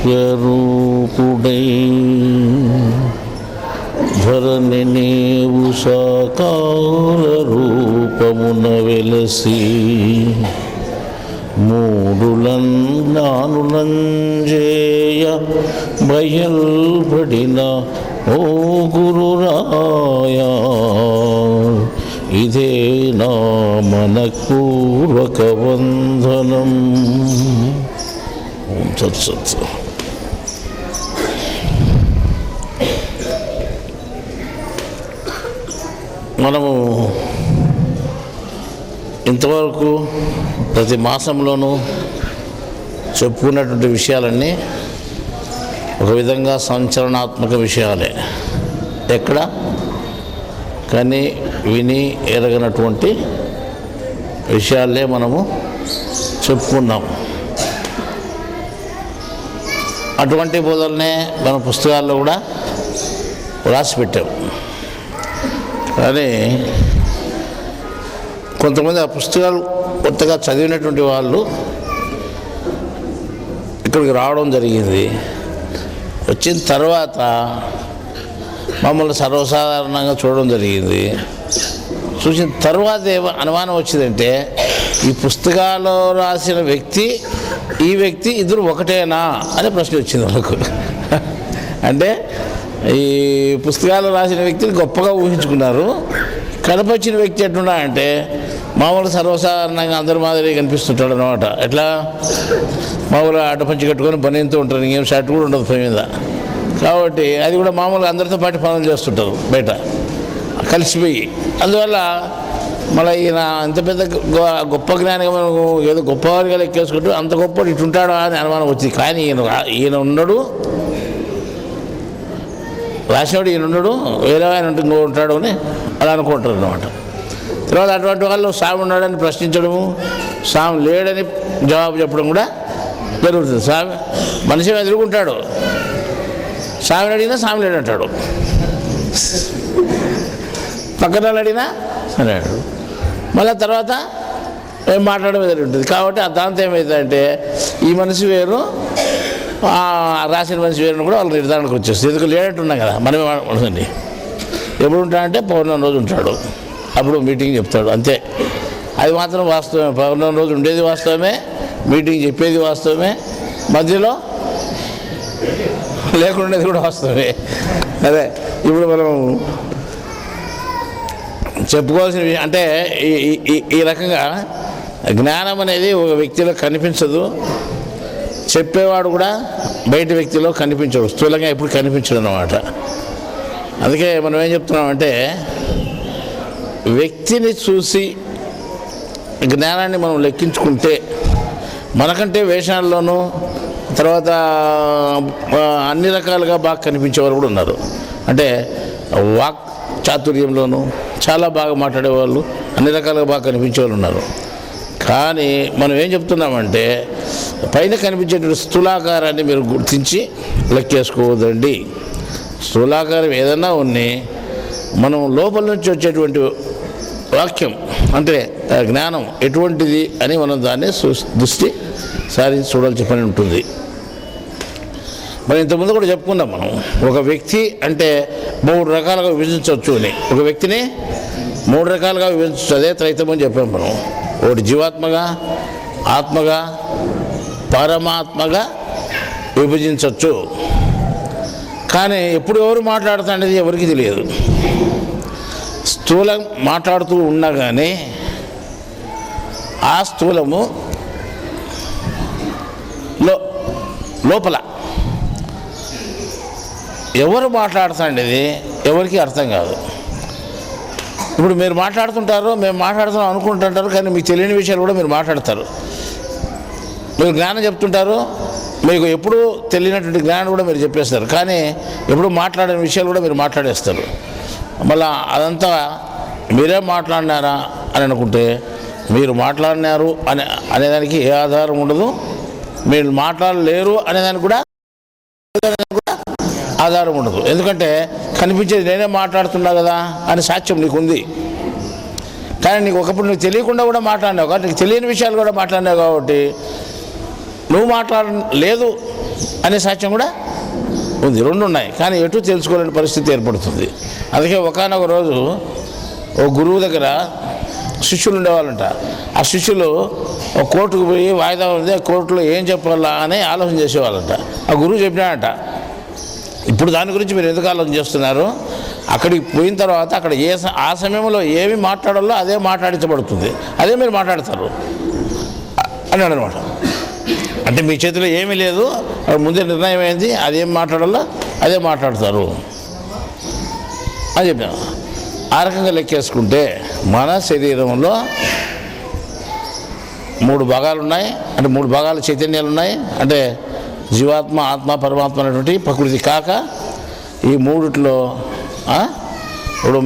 స్వరూపుడై ధరణి నీవు సాకార రూపమున వెలసి మూడులన్ జ్ఞానులంజేయ బయల్పడిన ఓ గురురాయా ఇదే నా మనపూర్వక వందనం. ఓం తత్సత్. మనము ఇంతవరకు ప్రతి మాసంలోనూ చెప్పుకున్నటువంటి విషయాలన్నీ ఒక విధంగా సంచలనాత్మక విషయాలే, ఎక్కడ కానీ విని ఎరగనటువంటి విషయాలే మనము చెప్పుకున్నాం. అటువంటి బోధననే మన పుస్తకాల్లో కూడా రాసి పెట్టాం. కానీ కొంతమంది ఆ పుస్తకాలు కొత్తగా చదివినటువంటి వాళ్ళు ఇక్కడికి రావడం జరిగింది. వచ్చిన తర్వాత మమ్మల్ని సర్వసాధారణంగా చూడడం జరిగింది. చూసిన తర్వాత ఏమో అనుమానం వచ్చిందంటే ఈ పుస్తకాల్లో రాసిన వ్యక్తి ఈ వ్యక్తి ఇద్దరు ఒకటేనా అనే ప్రశ్న వచ్చింది మనకు. అంటే ఈ పుస్తకాలు రాసిన వ్యక్తిని గొప్పగా ఊహించుకున్నారు. కనపరిచిన వ్యక్తి ఎట్లున్నా అంటే మామూలు సర్వసాధారణంగా అందరి మాదిరి కనిపిస్తుంటాడు అనమాట. ఎట్లా మామూలుగా అడ్డపంచి కట్టుకొని బనీతో ఉంటారు, ఇంకేం షర్ట్ కూడా ఉండదు పై మీద. కాబట్టి అది కూడా మామూలుగా అందరితో పాటు పనులు చేస్తుంటారు బయట కలిసిపోయి. అందువల్ల మళ్ళీ ఈయన అంత పెద్ద గొప్ప జ్ఞానిగా మనం ఏదో గొప్పవారిగా లెక్కేసుకుంటూ అంత గొప్ప ఇటుంటాడా అని అనుమానం వచ్చింది. కానీ ఈయన ఉన్నాడు, రాసినవాడు ఈయన ఉన్నాడు, వేరే ఆయన ఉంటాడు అని అలా అనుకుంటారు అన్నమాట. తర్వాత అటువంటి వాళ్ళు స్వామి ఉన్నాడని ప్రశ్నించడము, స్వామి లేడని జవాబు చెప్పడం కూడా జరుగుతుంది. స్వామి మనిషి ఎదుర్కొంటాడు, స్వామిని అడిగినా స్వామి లేడంటాడు, పక్కన అడిగినా అన్నాడు. మళ్ళీ తర్వాత ఏం మాట్లాడడం జరుగుతుంది. కాబట్టి దాంతో ఏమవుతుందంటే ఈ మనిషి వేరు రాసిన మనిషి వేరుని కూడా వాళ్ళు నిర్ధారణకు వచ్చేస్తుంది. ఎందుకు లేనట్టున్నాం కదా మనమే మనసండి. ఎప్పుడు ఉంటాడంటే పౌర్ణమి రోజు ఉంటాడు, అప్పుడు మీటింగ్ చెప్తాడు, అంతే. అది మాత్రం వాస్తవమే. పౌర్ణమి రోజు ఉండేది వాస్తవమే, మీటింగ్ చెప్పేది వాస్తవమే, మధ్యలో లేకుండేది కూడా వాస్తవమే. అదే ఇప్పుడు మనం చెప్పుకోవాల్సిన అంటే ఈ రకంగా జ్ఞానం అనేది ఒక వ్యక్తిలో కనిపించదు, చెప్పేవాడు కూడా బయట వ్యక్తిలో కనిపించడు, స్థూలంగా ఎప్పుడు కనిపించడు అన్నమాట. అందుకే మనం ఏం చెప్తున్నామంటే వ్యక్తిని చూసి జ్ఞానాన్ని మనం లెక్కించుకుంటే మనకంటే వేషాల్లోనూ తర్వాత అన్ని రకాలుగా బాగా కనిపించేవారు కూడా ఉన్నారు. అంటే వాక్ చాతుర్యంలోనూ చాలా బాగా మాట్లాడేవాళ్ళు, అన్ని రకాలుగా బాగా కనిపించేవాళ్ళు ఉన్నారు. కానీ మనం ఏం చెప్తున్నామంటే పైన కనిపించేటువంటి స్థూలాకారాన్ని మీరు గుర్తించి లెక్కేసుకోవద్దండి. స్థూలాకారం ఏదన్నా ఉన్ని మనం లోపల నుంచి వచ్చేటువంటి వాక్యం అంటే జ్ఞానం ఎటువంటిది అని మనం దాన్ని దృష్టి సారించి చూడాల్సిన పని ఉంటుంది. మరి ఇంతకుముందు కూడా చెప్పుకున్నాం మనం, ఒక వ్యక్తి అంటే 3 రకాలుగా విభజించవచ్చు అని. ఒక వ్యక్తిని 3 రకాలుగా విభజించవచ్చు, అదే త్రైతమని చెప్పాం మనం. ఒకటి జీవాత్మగా, ఆత్మగా, పరమాత్మగా విభజించవచ్చు. కానీ ఎప్పుడు ఎవరు మాట్లాడుతాడనేది ఎవరికి తెలియదు. స్థూలం మాట్లాడుతూ ఉండగానే ఆ స్థూలము లోపల ఎవరు మాట్లాడుతాండేది ఎవరికి అర్థం కాదు. ఇప్పుడు మీరు మాట్లాడుతుంటారు, మేము మాట్లాడుతున్నాం అనుకుంటుంటారు, కానీ మీకు తెలియని విషయాలు కూడా మీరు మాట్లాడతారు. మీరు జ్ఞానం చెప్తుంటారు, మీకు ఎప్పుడు తెలియనటువంటి జ్ఞానం కూడా మీరు చెప్పేస్తారు, కానీ ఎప్పుడు మాట్లాడిన విషయాలు కూడా మీరు మాట్లాడేస్తారు. మళ్ళీ అదంతా మీరే మాట్లాడినారా అని అనుకుంటే మీరు మాట్లాడినారు అనేదానికి ఏ ఆధారం ఉండదు, మీరు మాట్లాడలేరు అనేదానికి కూడా ఆధారం ఉండదు. ఎందుకంటే కనిపించేది నేనే మాట్లాడుతున్నా కదా అని సాక్ష్యం నీకు ఉంది. కానీ నీకు ఒకప్పుడు నీకు తెలియకుండా కూడా మాట్లాడినావు కాబట్టి, నీకు తెలియని విషయాలు కూడా మాట్లాడినావు కాబట్టి నువ్వు మాట్లాడలేదు అనే సాక్ష్యం కూడా ఉంది. రెండు ఉన్నాయి, కానీ ఎటు తెలుసుకోలేని పరిస్థితి ఏర్పడుతుంది. అందుకే ఒకానొక రోజు ఓ గురువు దగ్గర శిష్యులు ఉండేవాళ్ళంట. ఆ శిష్యులు ఒక కోర్టుకు పోయి వాయిదా ఉంది, ఆ కోర్టులో ఏం చెప్పాలా అని ఆలోచన చేసేవాళ్ళంట. ఆ గురువు చెప్పినాడంట, ఇప్పుడు దాని గురించి మీరు ఎందుకు ఆలోచన చేస్తున్నారు, అక్కడికి పోయిన తర్వాత అక్కడ ఆ సమయంలో ఏమి మాట్లాడాలో అదే మాట్లాడించబడుతుంది, అదే మీరు మాట్లాడతారు అన్నాడు అనమాట. అంటే మీ చేతిలో ఏమీ లేదు, ముందే నిర్ణయం అయింది, అదేం మాట్లాడాలో అదే మాట్లాడతారు అని చెప్పాను. ఆ రకంగా లెక్కేసుకుంటే మన శరీరంలో 3 భాగాలు ఉన్నాయి. అంటే 3 భాగాల చైతన్యాలు ఉన్నాయి. అంటే జీవాత్మ, ఆత్మ, పరమాత్మ అనేటువంటి ప్రకృతి కాక ఈ మూడిట్లో ఇప్పుడు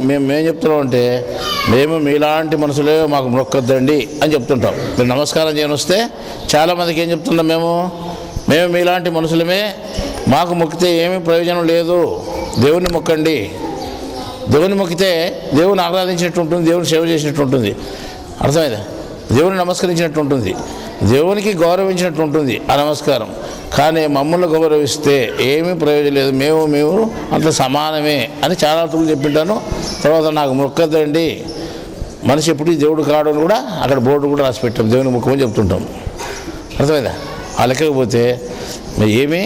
మేమేం చెప్తున్నాం అంటే, మేము మీలాంటి మనుషులే మాకు మొక్కొద్దండి అని చెప్తుంటాం. మీరు నమస్కారం చేయని వస్తే చాలామందికి ఏం చెప్తున్నాం, మేము మీలాంటి మనుషులమే, మాకు మొక్కితే ఏమీ ప్రయోజనం లేదు, దేవుణ్ణి మొక్కండి. దేవుని మొక్కితే దేవుని ఆరాధించినట్టు ఉంటుంది, దేవుని సేవ చేసినట్టు ఉంటుంది, అర్థమైందా? దేవుని నమస్కరించినట్టు ఉంటుంది, దేవునికి గౌరవించినట్టు ఉంటుంది ఆ నమస్కారం. కానీ మమ్మల్ని గౌరవిస్తే ఏమీ ప్రయోజనం లేదు, మేము అంత సమానమే అని చాలా తూలు చెప్పింటాను. తర్వాత నాకు మొక్కద్దండి, మనిషి ఎప్పుడు దేవుడు కాడు అని కూడా అక్కడ బోర్డు కూడా రాసి పెట్టాం, దేవుని మొక్కమని చెప్తుంటాం, అర్థమైందా? ఆ లెక్కకపోతే ఏమీ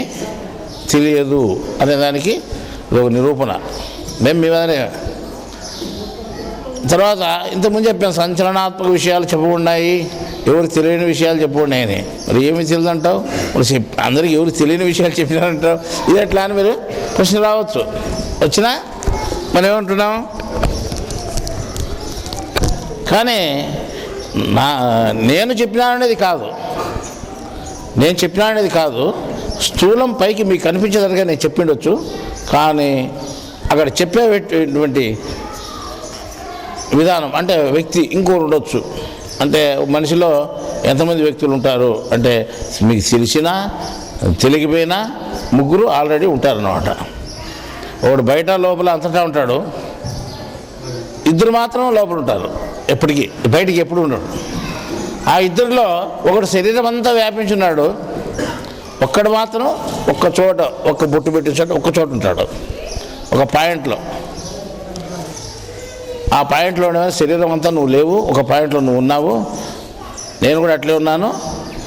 తెలియదు అనేదానికి ఒక నిరూపణ. మేము మీ మీదనే తర్వాత ఇంతకుముందు చెప్పాను, సంచలనాత్మక విషయాలు చెప్పబడినాయి, ఎవరు తెలియని విషయాలు చెప్పబడినాయని. మరి ఏమి తెలియదంటావు, మరి అందరికీ ఎవరు తెలియని విషయాలు చెప్పినారంటావు, ఇది ఎట్లా అని మీరు ప్రశ్న రావచ్చు. వచ్చినా మనం ఏమంటున్నాం, కానీ నేను చెప్పినాననేది కాదు, స్థూలం పైకి మీకు కనిపించేదనగా నేను చెప్పిండొచ్చు, కానీ అక్కడ చెప్పేటువంటి విధానం అంటే వ్యక్తి ఇంకోరు ఉండొచ్చు. అంటే మనిషిలో ఎంతమంది వ్యక్తులు ఉంటారు అంటే, మీకు తెలిసినా తెలియకపోయినా 3 ఆల్రెడీ ఉంటారన్నమాట. ఒకడు బయట లోపల అంతటా ఉంటాడు, 2 మాత్రం లోపల ఉంటారు, ఎప్పటికీ బయటికి ఎప్పుడు ఉండడు. ఆ 2లో ఒకడు శరీరం అంతా వ్యాపించున్నాడు, ఒక్కడు మాత్రం ఒక్క చోట, ఒక్క బొట్టు పెట్టిన చోట ఒక్క చోట ఉంటాడు, ఒక పాయింట్లో. ఆ పాయింట్లోనే శరీరం అంతా నువ్వు లేవు, ఒక పాయింట్లో నువ్వు ఉన్నావు, నేను కూడా అట్లే ఉన్నాను.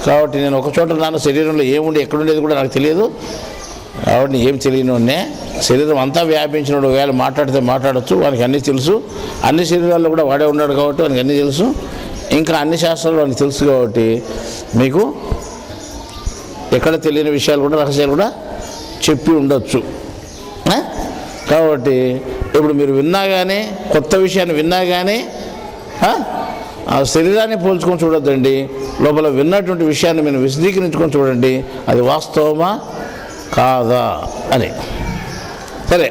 కాబట్టి నేను ఒక చోట ఉన్నాను, శరీరంలో ఏముండి ఎక్కడుండేది కూడా నాకు తెలియదు. కాబట్టి ఏం తెలియనునే శరీరం అంతా వ్యాపించినాడు, వేళ మాట్లాడితే మాట్లాడచ్చు, వానికి అన్నీ తెలుసు, అన్ని శరీరాల్లో కూడా వాడే ఉన్నాడు కాబట్టి వానికి అన్నీ తెలుసు, ఇంకా అన్ని శాస్త్రాలు వానికి తెలుసు. కాబట్టి మీకు ఎక్కడ తెలియని విషయాలు కూడా, రహస్యాలు కూడా చెప్పి ఉండొచ్చు. కాబట్టి ఇప్పుడు మీరు విన్నా కానీ, కొత్త విషయాన్ని విన్నా కానీ ఆ శరీరాన్ని పోల్చుకొని చూడొద్దండి, లోపల విన్నటువంటి విషయాన్ని మీరు విశదీకరించుకొని చూడండి, అది వాస్తవమా కాదా అని. సరే,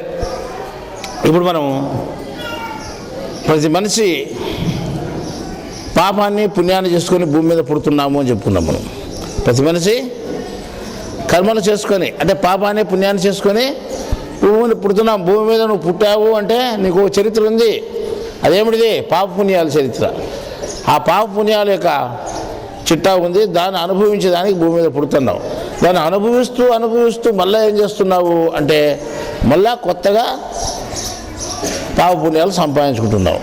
ఇప్పుడు మనం ప్రతి మనిషి పాపాన్ని పుణ్యాన్ని చేసుకొని భూమి మీద పుడుతున్నాము అని చెప్పుకున్నాం. మనం ప్రతి మనిషి కర్మలు చేసుకొని, అంటే పాపాన్ని పుణ్యాన్ని చేసుకొని భూమి మీద పుడుతున్నాం. భూమి మీద నువ్వు పుట్టావు అంటే నీకు చరిత్ర ఉంది, అదేమిటిది? పాప పుణ్యాల చరిత్ర. ఆ పాప పుణ్యాల యొక్క చిట్టా ఉంది, దాన్ని అనుభవించేదానికి భూమి మీద పుడుతున్నావు. దాన్ని అనుభవిస్తూ మళ్ళీ ఏం చేస్తున్నావు అంటే, మళ్ళా కొత్తగా పాప పుణ్యాలు సంపాదించుకుంటున్నావు.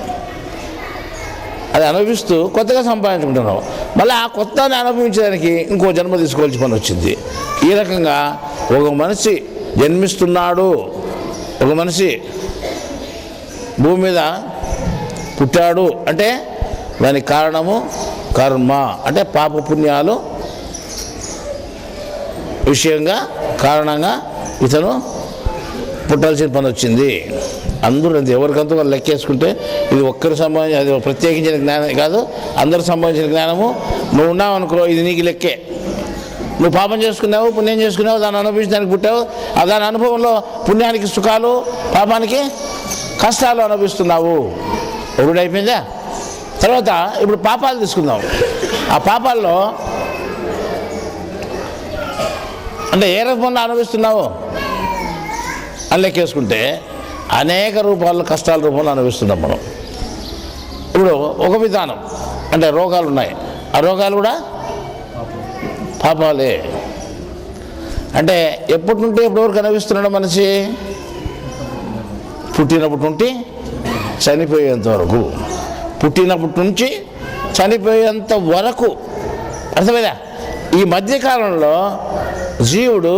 అది అనుభవిస్తూ కొత్తగా సంపాదించుకుంటున్నావు. మళ్ళీ ఆ కొత్తని అనుభవించడానికి ఇంకో జన్మ తీసుకోవాల్సిన పని వచ్చింది. ఈ రకంగా ఒక మనిషి జన్మిస్తున్నాడు, ఒక మనిషి భూమి మీద పుట్టాడు అంటే దానికి కారణము కర్మ, అంటే పాప పుణ్యాలు విషయంగా కారణంగా ఇతను పుట్టాల్సిన పని వచ్చింది. అందరూ ఎవరికంతా వాళ్ళు లెక్కేసుకుంటే ఇది ఒక్కరికి సంబంధించి, అది ప్రత్యేకించిన జ్ఞానం కాదు, అందరికి సంబంధించిన జ్ఞానము. నువ్వు ఉన్నావు అనుకో, ఇది నీకు లెక్కే. నువ్వు పాపం చేసుకున్నావు, పుణ్యం చేసుకున్నావు, దాన్ని అనుభవించడానికి పుట్టావు. ఆ దాని అనుభవంలో పుణ్యానికి సుఖాలు, పాపానికి కష్టాలు అనుభవిస్తున్నావు. ఒకటి అయిపోయిందా? తర్వాత ఇప్పుడు పాపాలు తీసుకుందాం. ఆ పాపాల్లో అంటే ఏ రూపంలో అనుభవిస్తున్నావు అని లెక్కేసుకుంటే అనేక రూపాల్లో కష్టాల రూపంలో అనుభవిస్తున్నాం మనం. ఇప్పుడు ఒక విధానం అంటే రోగాలు ఉన్నాయి, ఆ రోగాలు కూడా పాపాలే. అంటే ఎప్పటి నుండి ఎప్పటి వరకు అనుభవిస్తున్నాడు మనిషి? పుట్టినప్పటి నుండి చనిపోయేంత వరకు. పుట్టినప్పటి నుంచి చనిపోయేంత వరకు. అర్థమైందా? ఈ మధ్యకాలంలో జీవుడు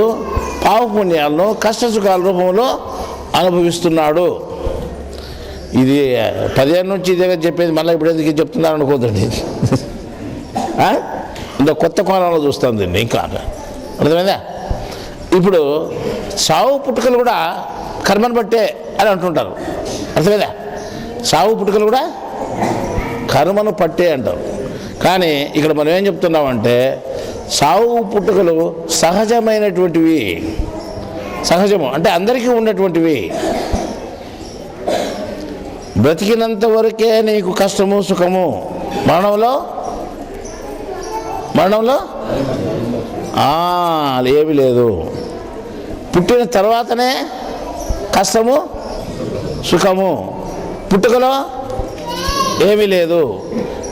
పాపపుణ్యాలను కష్టసుఖాల రూపంలో అనుభవిస్తున్నాడు. ఇది 10 ఏళ్ళ నుంచి ఇదే చెప్పేది, మళ్ళీ ఇప్పుడు ఎందుకు చెప్తున్నారు అనుకోదండి. ఇంకా కొత్త కోణంలో చూస్తాం దీన్ని. ఇంకా అర్థమైందా? ఇప్పుడు సావు పుట్టుకలు కూడా కర్మను బట్టే అని అంటుంటారు. అర్థమైందా? సావు పుట్టుకలు కూడా కర్మను పట్టే అంటారు. కానీ ఇక్కడ మనం ఏం చెప్తున్నామంటే సావు పుట్టుకలు సహజమైనటువంటివి. సహజము అంటే అందరికీ ఉన్నటువంటివి. బ్రతికినంత వరకే నీకు కష్టము సుఖము. మరణంలో ఏమీ లేదు. పుట్టిన తర్వాతనే కష్టము సుఖము, పుట్టుకలో ఏమీ లేదు.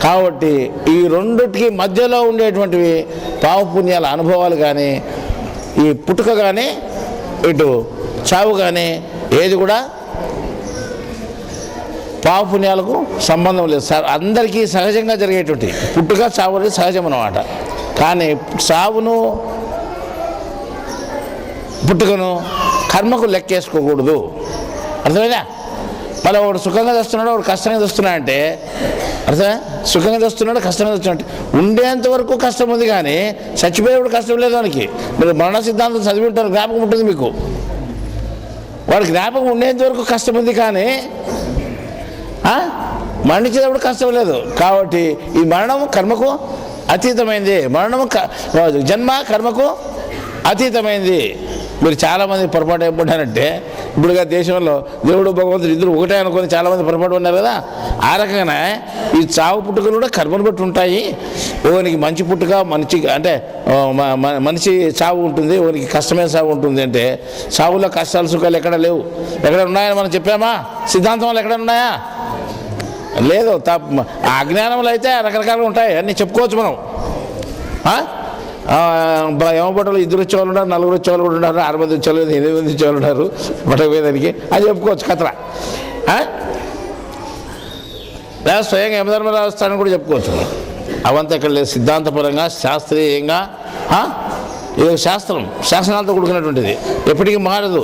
కాబట్టి ఈ రెండిటికి మధ్యలో ఉండేటువంటివి పాపపుణ్యాల అనుభవాలు కానీ, ఈ పుట్టుక కానీ, ఇటు చావు కానీ ఏది కూడా పాపపుణ్యాలకు సంబంధం లేదు. అందరికీ సహజంగా జరిగేటువంటి పుట్టుక చావు అనేది సహజం అన్నమాట. కానీ చావును పుట్టుకను కర్మకు లెక్కేసుకోకూడదు. అర్థమైనా? మళ్ళీ వాడు సుఖంగా తెస్తున్నాడు, వాడు కష్టంగా తెస్తున్నాడు అంటే అర్థమే? సుఖంగా తెస్తున్నాడు, కష్టంగా తెస్తున్నాడు. ఉండేంత వరకు కష్టం ఉంది కానీ చచ్చిపోయేవాడు కష్టం లేదు వానికి. మీరు మరణ సిద్ధాంతం చదివి ఉంటారు, జ్ఞాపకం ఉంటుంది మీకు. వాడికి జ్ఞాపకం ఉండేంత వరకు కష్టం ఉంది కానీ మరణించేటప్పుడు కష్టం లేదు. కాబట్టి ఈ మరణం కర్మకు అతీతమైంది. జన్మ కర్మకు అతీతమైంది. మీరు చాలామంది పొరపాటు ఏర్పడ్డారంటే ఇప్పుడుగా దేశంలో దేవుడు భగవంతుడు ఇద్దరు ఒకటే అనుకొని చాలామంది పొరపాటు ఉన్నారు కదా. ఆ రకంగానే ఈ చావు పుట్టుకలు కూడా కర్మను బట్టి ఉంటాయి. ఓనికి మంచి పుట్టుక మంచి అంటే మనిషి చావు ఉంటుంది, ఓనికి కష్టమైన చావు ఉంటుంది. అంటే చావులో కష్టాలు సుఖాలు ఎక్కడ లేవు. ఎక్కడ ఉన్నాయని మనం చెప్పామా? సిద్ధాంతంలో ఎక్కడ ఉన్నాయా? లేదు. అజ్ఞానంలో అయితే రకరకాలుగా ఉంటాయి, అన్నీ చెప్పుకోవచ్చు మనం. యమపట్టలో 2 వచ్చేవాళ్ళు ఉన్నారు, 4 వచ్చేవాళ్ళు కూడా ఉన్నారు, 6 మంది వచ్చేవాళ్ళు, 8 మంది వచ్చేవాళ్ళు ఉన్నారు పట్టకపోయేదానికి. అది చెప్పుకోవచ్చు కథ. లేదా స్వయంగా యమధర్మరాజస్థానం కూడా చెప్పుకోవచ్చు. అవంతా ఇక్కడ లేదు. సిద్ధాంతపరంగా శాస్త్రీయంగా ఇది శాస్త్రం, శాసనాలతో కూడుకున్నటువంటిది, ఎప్పటికీ మారదు.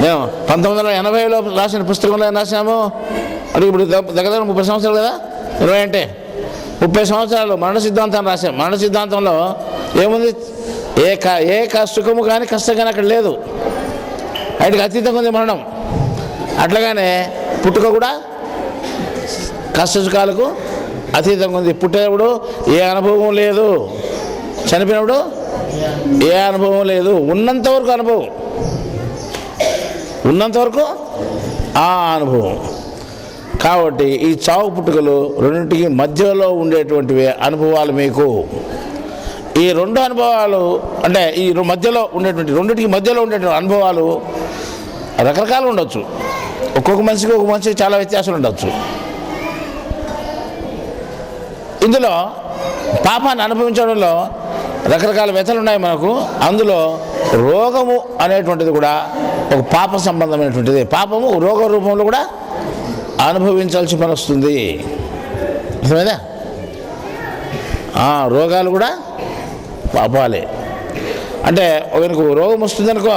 మేము 1980లో రాసిన పుస్తకంలో ఏం రాసినాము అంటే ఇప్పుడు దగ్గర 30 సంవత్సరాలు కదా. 20 అంటే 30 సంవత్సరాలు మరణ సిద్ధాంతాన్ని రాశాం. మరణ సిద్ధాంతంలో ఏముంది? ఏ సుఖము కానీ కష్టం కానీ అక్కడ లేదు. వాటికి అతీతంగా ఉంది మరణం. అట్లాగానే పుట్టుక కూడా కష్ట సుఖాలకు అతీతంగా ఉంది. పుట్టేటప్పుడు ఏ అనుభవం లేదు, చనిపోయినప్పుడు ఏ అనుభవం లేదు. ఉన్నంతవరకు అనుభవం, ఉన్నంతవరకు ఆ అనుభవం. కాబట్టి ఈ చావు పుట్టుకలు రెండింటికి మధ్యలో ఉండేటువంటివి అనుభవాలు మీకు. ఈ 2 అనుభవాలు అంటే ఈ మధ్యలో ఉండేటువంటి రెండింటికి మధ్యలో ఉండేటువంటి అనుభవాలు రకరకాలు ఉండొచ్చు. ఒక్కొక్క మనిషికి చాలా వ్యత్యాసాలు ఉండొచ్చు. ఇందులో పాపాన్ని అనుభవించడంలో రకరకాల వ్యతలు ఉన్నాయి మనకు. అందులో రోగము అనేటువంటిది కూడా ఒక పాప సంబంధమైనటువంటిది. పాపము రోగ రూపంలో కూడా అనుభవించాల్సి పని వస్తుంది. అర్థమైందా? రోగాలు కూడా పాపాలే. అంటే ఒకరికి రోగం వస్తుంది అనుకో,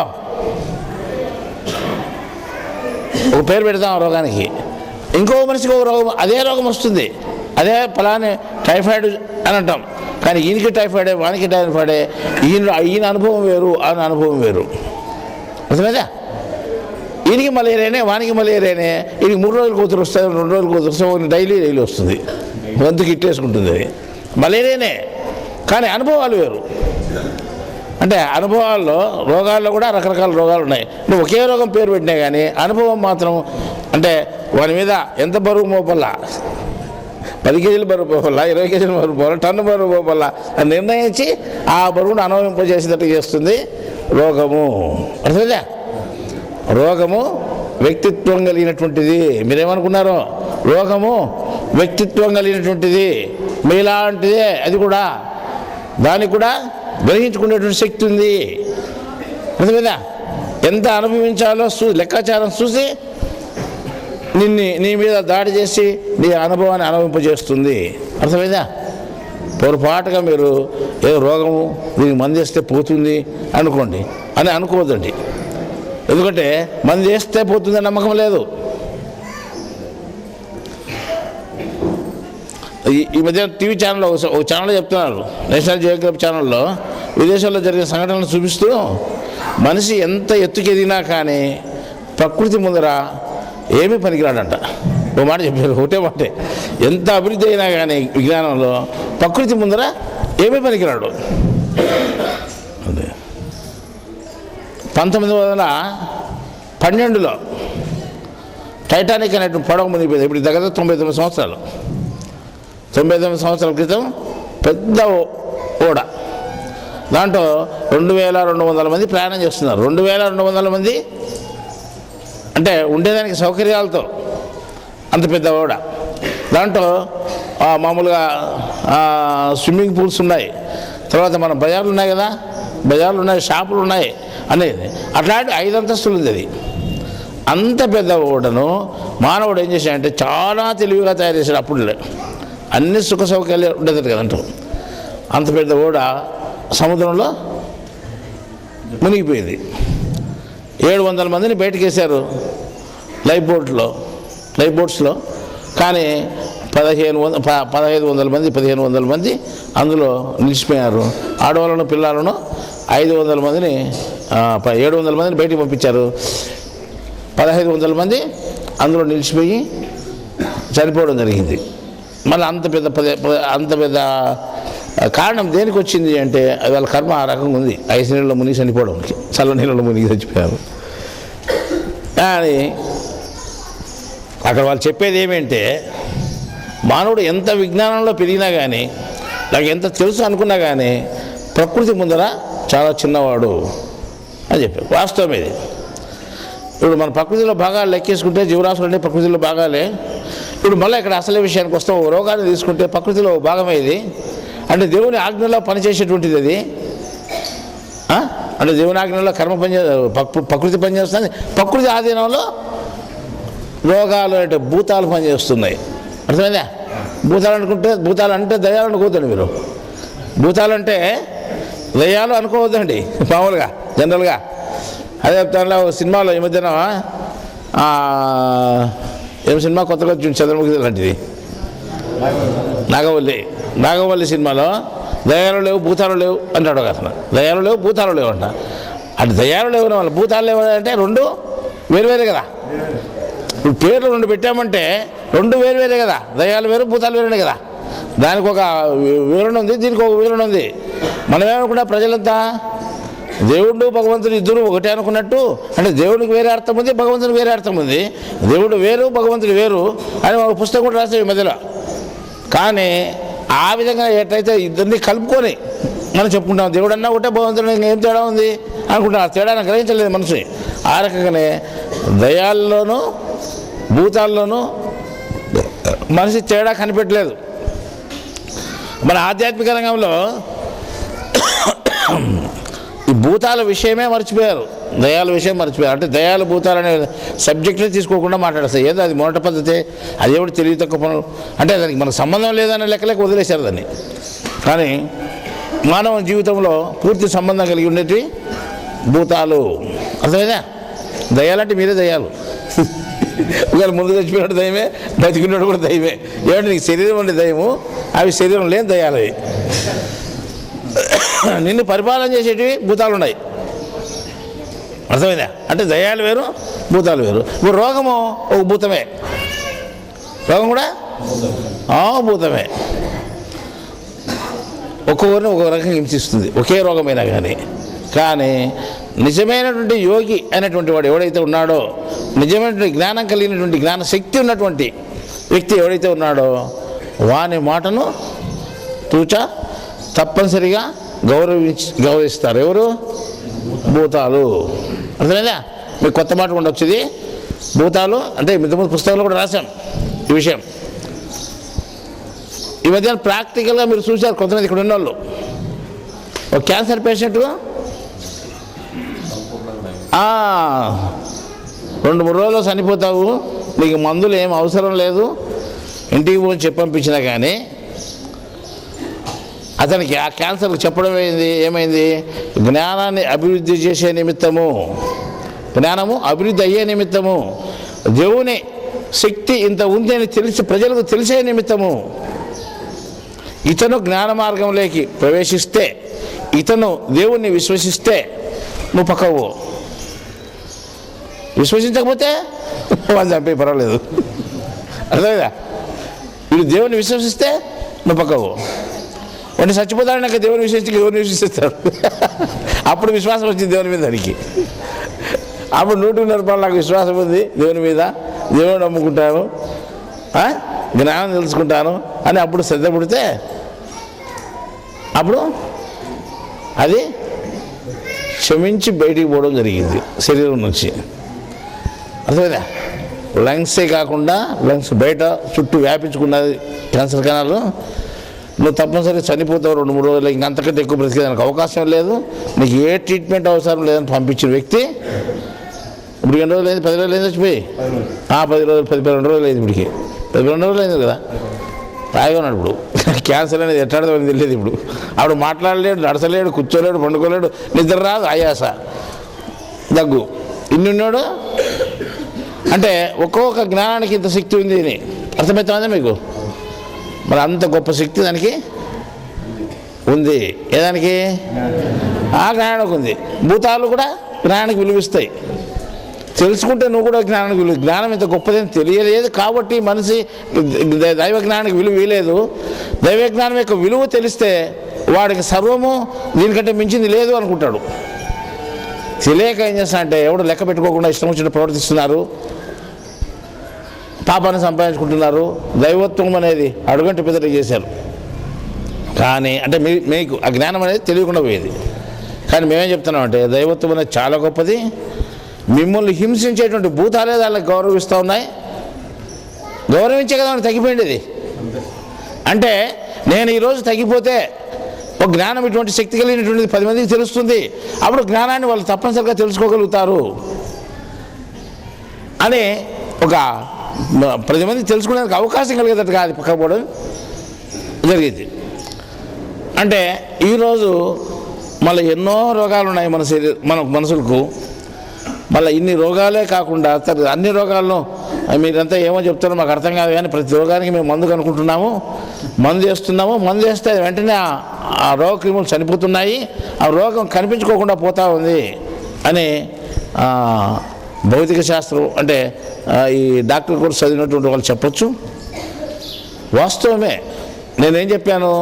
ఒక పేరు పెడతాం రోగానికి. ఇంకో మనిషికి ఒక రోగం, అదే రోగం వస్తుంది, అదే ఫలాని టైఫాయిడ్ అని అంటాం. కానీ ఈయనకి టైఫాయిడే, వానికి టైఫాయిడే. ఈయన అనుభవం వేరు, ఆయన అనుభవం వేరు. అర్థమైందా? ఈయనకి మలేరియానే, వానికి మలేరియానే. ఈయనకి 3 రోజులకు కూతురు వస్తుంది, 2 రోజులకు కూతురు వస్తుంది, డైలీ వస్తుంది, గొంతుకి ఇట్టేసుకుంటుంది. అది మలేరియానే, కానీ అనుభవాలు వేరు. అంటే అనుభవాల్లో రోగాల్లో కూడా రకరకాల రోగాలు ఉన్నాయి. నువ్వు ఒకే రోగం పేరు పెట్టినా కానీ అనుభవం మాత్రం అంటే వాని మీద ఎంత బరువు మోపల్లా, 10 కేజీలు బరువు పోపల్లా, 20 కేజీలు బరువు పోవాలా, టన్ను బరువు పోపల్లా అని నిర్ణయించి ఆ బరువును అనుభవింపజేసేటట్టు చేస్తుంది రోగము. అర్థమైందా? రోగము వ్యక్తిత్వం కలిగినటువంటిది. మీరేమనుకున్నారో రోగము వ్యక్తిత్వం కలిగినటువంటిది, మీలాంటిదే. అది కూడా దానికి కూడా గ్రహించుకునేటువంటి శక్తి ఉంది. అర్థమైందా? ఎంత అనుభవించాలో లెక్కాచారం చూసి నీ మీద దాడి చేసి నీ అనుభవాన్ని అనుభవింపజేస్తుంది. అర్థమైందా? పొరపాటుగా మీరు ఏదో రోగము దీనికి మందు వేస్తే పోతుంది అనుకోండి అని అనుకోవద్దండి. ఎందుకంటే మందు వేస్తే పోతుందని నమ్మకం లేదు. ఈ మధ్య టీవీ ఛానల్లో ఒక ఛానల్లో చెప్తున్నారు, నేషనల్ జియోగ్రఫీ ఛానల్లో విదేశాల్లో జరిగిన సంఘటనలు చూపిస్తూ మనిషి ఎంత ఎత్తుకు ఎదిగినా కానీ ప్రకృతి ముందర ఏమీ పనికిరాడంట. ఓ మాట చెప్పారు, ఒకటే మాటే, ఎంత అభివృద్ధి అయినా కానీ విజ్ఞానంలో ప్రకృతి ముందర ఏమీ పనికిరాడు. అదే 1912లో టైటానిక్ అనేటువంటి పడవ మునిగిపోయింది. ఇప్పుడు దగ్గర 99 సంవత్సరాలు. 99 సంవత్సరాల క్రితం పెద్ద ఓడ, దాంట్లో 2200 మంది ప్రయాణం చేస్తున్నారు. 2200 మంది అంటే ఉండేదానికి సౌకర్యాలతో అంత పెద్ద ఓడ. దాంట్లో మామూలుగా స్విమ్మింగ్ పూల్స్ ఉన్నాయి, తర్వాత మన బజార్లు ఉన్నాయి కదా, బజార్లు ఉన్నాయి, షాపులు ఉన్నాయి అనేది. అట్లాంటి 5 అంతస్తులు ఉంది అది. అంత పెద్ద ఓడను మానవుడు ఏం చేశాడంటే చాలా తెలివిగా తయారు చేశాడు. అప్పుడు అన్ని సుఖ సౌకర్యాలు ఉండేది కదంటూ. అంత పెద్ద ఓడ సముద్రంలో మునిగిపోయింది. 700 మందిని బయటకు వేశారు లైఫ్ బోట్స్లో. కానీ 1500 మంది అందులో నిలిచిపోయారు. ఆడవాళ్ళను పిల్లలను 500 మందిని 700 మందిని బయటికి పంపించారు. 1500 మంది అందులో నిలిచిపోయి చనిపోవడం జరిగింది. మళ్ళీ అంత పెద్ద కారణం దేనికి వచ్చింది అంటే వాళ్ళ కర్మ ఆ రకంగా ఉంది. ఐసు నీళ్ళలో మునిగి చనిపోవడానికి, చల్ల నీళ్ళలో మునిగి చచ్చిపోయారు. కానీ అక్కడ వాళ్ళు చెప్పేది ఏమంటే మానవుడు ఎంత విజ్ఞానంలో పెరిగినా కానీ, నాకు ఎంత తెలుసు అనుకున్నా కానీ ప్రకృతి ముందర చాలా చిన్నవాడు అని చెప్పారు. వాస్తవం ఇది. ఇప్పుడు మన ప్రకృతిలో భాగాలు లెక్కేసుకుంటే జీవరాశులు అంటే ప్రకృతిలో భాగాలే. ఇప్పుడు మళ్ళీ ఇక్కడ అసలే విషయానికి వస్తాం. రోగాన్ని తీసుకుంటే ప్రకృతిలో భాగమే ఇది. అంటే దేవుని ఆజ్ఞలో పనిచేసేటువంటిది అది. అంటే దేవుని ఆజ్ఞలో ప్రకృతి పనిచేస్తుంది. ప్రకృతి ఆధీనంలో రోగాలు అంటే భూతాలు పనిచేస్తున్నాయి. అర్థమైందా? భూతాలు అంటే దయ్యాలు అనుకోవద్దండి మీరు. భూతాలు అంటే దయ్యాలు అనుకోవద్దండి మామూలుగా జనరల్గా. అదే చెప్తాను. సినిమాలో ఈ మధ్యన ఏం సినిమా కొత్తగా వచ్చింది, చంద్రముఖి లాంటిది, నాగవల్లి సినిమాలో దయ్యాలు లేవు భూతాలు లేవు అంటాడు అతను. దయ్యాలు లేవు భూతాలు లేవు అంట. అంటే దయ్యాలు లేవు వాళ్ళు, భూతాలు లేవు అంటే రెండు వేరువేరే కదా. ఇప్పుడు పేర్లు 2 పెట్టామంటే 2 వేరువేరే కదా. దయ్యాలు వేరు భూతాలు వేరే కదా. దానికి ఒక వివరణ ఉంది, దీనికి ఒక వివరణ ఉంది. మనం ఏమనుకున్నా ప్రజలంతా దేవుడు భగవంతుడు ఇద్దరు ఒకటే అనుకున్నట్టు. అంటే దేవుడికి వేరే అర్థం ఉంది, భగవంతుడికి వేరే అర్థం ఉంది. దేవుడు వేరు భగవంతుడు వేరు అని ఒక పుస్తకం కూడా రాస్తాం ఈ మధ్యలో. కానీ ఆ విధంగా ఎట్లయితే ఇద్దరిని కలుపుకొని మనం చెప్పుకుంటాం, దేవుడు అన్నా ఒకటే భగవంతుడు ఏం తేడా ఉంది అనుకుంటాం. ఆ తేడాను గ్రహించలేదు మనిషి. ఆ రకంగానే దయాల్లోనూ భూతాల్లోనూ మనిషి తేడా కనిపెట్టలేదు. మన ఆధ్యాత్మిక రంగంలో ఈ భూతాల విషయమే మర్చిపోయారు, దయాల విషయం మర్చిపోయారు. అంటే దయాలు భూతాలు అనే సబ్జెక్ట్ని తీసుకోకుండా మాట్లాడతారు. ఏదో అది మొదటి పద్ధతి, అది ఎవడు తెలివి తక్కువ పనులు అంటే దానికి మనకు సంబంధం లేదనే లెక్కలేక వదిలేశారు దాన్ని. కానీ మానవ జీవితంలో పూర్తి సంబంధం కలిగి ఉండేవి భూతాలు. అర్థమైందా? దయాలంటే మీరే దయాలు. ఒకవేళ ముందు చచ్చిపోయినట్టు దయమే, బతికినట్టు కూడా దయమే. ఏమంటే నీకు శరీరం ఉండే దయము, అవి శరీరం లేని దయాలు. అవి నిన్ను పరిపాలన చేసేటివి భూతాలు ఉన్నాయి. అర్థమైందా? అంటే దయాలు వేరు భూతాలు వేరు. ఇప్పుడు రోగము ఒక భూతమే, రోగం కూడా భూతమే. ఒక్కొక్కరిని ఒక రకంగా హింసిస్తుంది ఒకే రోగమైనా కానీ నిజమైనటువంటి యోగి అయినటువంటి వాడు ఎవడైతే ఉన్నాడో, నిజమైనటువంటి జ్ఞానం కలిగినటువంటి జ్ఞాన శక్తి ఉన్నటువంటి వ్యక్తి ఎవడైతే ఉన్నాడో వాని మాటను తూచా తప్పనిసరిగా గౌరవిస్తారు. ఎవరు? భూతాలు. అర్థమైందా? మీకు కొత్త మాట ఉండొచ్చు ఇది. భూతాలు అంటే ఇంతకుముందు పుస్తకంలో కూడా రాశాం ఈ విషయం. ఈ మధ్య ప్రాక్టికల్గా మీరు చూశారు కొంతమంది ఇక్కడ ఉన్నోళ్ళు. ఒక క్యాన్సర్ పేషెంట్ 2-3 రోజుల్లో చనిపోతావు, నీకు మందులు ఏం అవసరం లేదు, ఇంటికి పోయి చెప్పంపించినా కానీ అతనికి ఆ క్యాన్సర్కి చెప్పడం ఏమైంది? జ్ఞానాన్ని అభివృద్ధి చేసే నిమిత్తము, జ్ఞానము అభివృద్ధి అయ్యే నిమిత్తము, దేవుని శక్తి ఇంత ఉంది అని తెలిసి ప్రజలకు తెలిసే నిమిత్తము ఇతను జ్ఞాన మార్గంలోకి ప్రవేశిస్తే, ఇతను దేవుణ్ణి విశ్వసిస్తే నువ్వు పక్కవు, విశ్వసించకపోతే వాళ్ళు చంపే పర్వాలేదు. అర్థమైందా? వీడు దేవుని విశ్వసిస్తే నువ్వు పక్కవు, వాడిని చచ్చిపోతాడు. నాకు దేవుని విశ్వసించి దేవుని విశ్వసిస్తాడు. అప్పుడు విశ్వాసం వచ్చింది దేవుని మీద. దానికి అప్పుడు 100% నాకు విశ్వాసం ఉంది దేవుని మీద, దేవుని నమ్ముకుంటాను, జ్ఞానం తెలుసుకుంటాను అని అప్పుడు శ్రద్ధ పుడితే అప్పుడు అది క్షమించి బయటికి పోవడం జరిగింది శరీరం నుంచి. అర్థమైందా? లంగ్సే కాకుండా లంగ్స్ బయట చుట్టూ వ్యాపించుకున్నది క్యాన్సర్ కణాలు. నువ్వు తప్పనిసరిగా చనిపోతావు 2-3 రోజులు, ఇంకంతకంటే ఎక్కువ బ్రతికేదానికి అవకాశం లేదు, నీకు ఏ ట్రీట్మెంట్ అవసరం లేదని పంపించిన వ్యక్తి ఇప్పుడు ఎన్ని రోజులు అయింది? 10 రోజులు అయింది చచ్చిపోయి. 10 రోజులు 12 రోజులు అయింది. ఇప్పటికి 12 రోజులు అయింది కదా. రాయిగా ఉన్నాడు ఇప్పుడు. క్యాన్సర్ అనేది ఎట్టాడదో తెలియదు ఇప్పుడు. ఆవిడ మాట్లాడలేడు, నడచలేడు, కూర్చోలేడు, పండుకోలేడు, నిద్ర రాదు, ఆయాస, దగ్గు, ఇన్ని ఉన్నాడు. అంటే ఒక్కొక్క జ్ఞానానికి ఇంత శక్తి ఉంది అని అర్థమవుతుందా మీకు? మరి అంత గొప్ప శక్తి దానికి ఉంది. ఏదానికి? ఆ జ్ఞానానికి ఉంది. భూతాలు కూడా జ్ఞానానికి విలువిస్తాయి. తెలుసుకుంటే నువ్వు కూడా జ్ఞానానికి విలువ. జ్ఞానం ఇంత గొప్పదని తెలియలేదు కాబట్టి మనిషి దైవ జ్ఞానానికి విలువ ఇవ్వలేదు. దైవ జ్ఞానం యొక్క విలువ తెలిస్తే వాడికి సర్వము దీనికంటే మించింది లేదు అనుకుంటాడు. తెలియక ఏం చేస్తానంటే ఎవడు లెక్క పెట్టుకోకుండా ఇష్టం వచ్చినట్టు ప్రవర్తిస్తున్నారు, పాపాన్ని సంపాదించుకుంటున్నారు. దైవత్వం అనేది అడుగంటి పెద్దట చేశారు. కానీ అంటే మీకు ఆ జ్ఞానం అనేది తెలియకుండా పోయేది. కానీ మేమేం చెప్తున్నామంటే దైవత్వం అనేది చాలా గొప్పది. మిమ్మల్ని హింసించేటువంటి భూతాలే దానికి గౌరవిస్తూ ఉన్నాయి. గౌరవించే కదా మనకి తగ్గిపోయింది. అంటే నేను ఈరోజు తగ్గిపోతే ఒక జ్ఞానం ఇటువంటి శక్తి కలిగినటువంటిది 10 మందికి తెలుస్తుంది. అప్పుడు జ్ఞానాన్ని వాళ్ళు తప్పనిసరిగా తెలుసుకోగలుగుతారు అని ఒక 10 మంది తెలుసుకునేందుకు అవకాశం కలిగేటట్టుగా అది పక్కపోవడం జరిగింది. అంటే ఈరోజు మళ్ళీ ఎన్నో రోగాలు ఉన్నాయి మన మనుషులకు. మళ్ళీ ఇన్ని రోగాలే కాకుండా అన్ని రోగాలను మీరంతా ఏమో చెప్తారో మాకు అర్థం కాదు, కానీ ప్రతి రోగానికి మేము మందు కనుక్కుంటున్నాము, మందు చేస్తున్నాము. మందు చేస్తే వెంటనే ఆ రోగ క్రిములు చనిపోతున్నాయి, ఆ రోగం కనిపించుకోకుండా పోతూ ఉంది అని భౌతిక శాస్త్రం అంటే ఈ డాక్టర్ కోర్స్ చదివినటువంటి వాళ్ళు చెప్పచ్చు. వాస్తవమే. నేనేం చెప్పాను?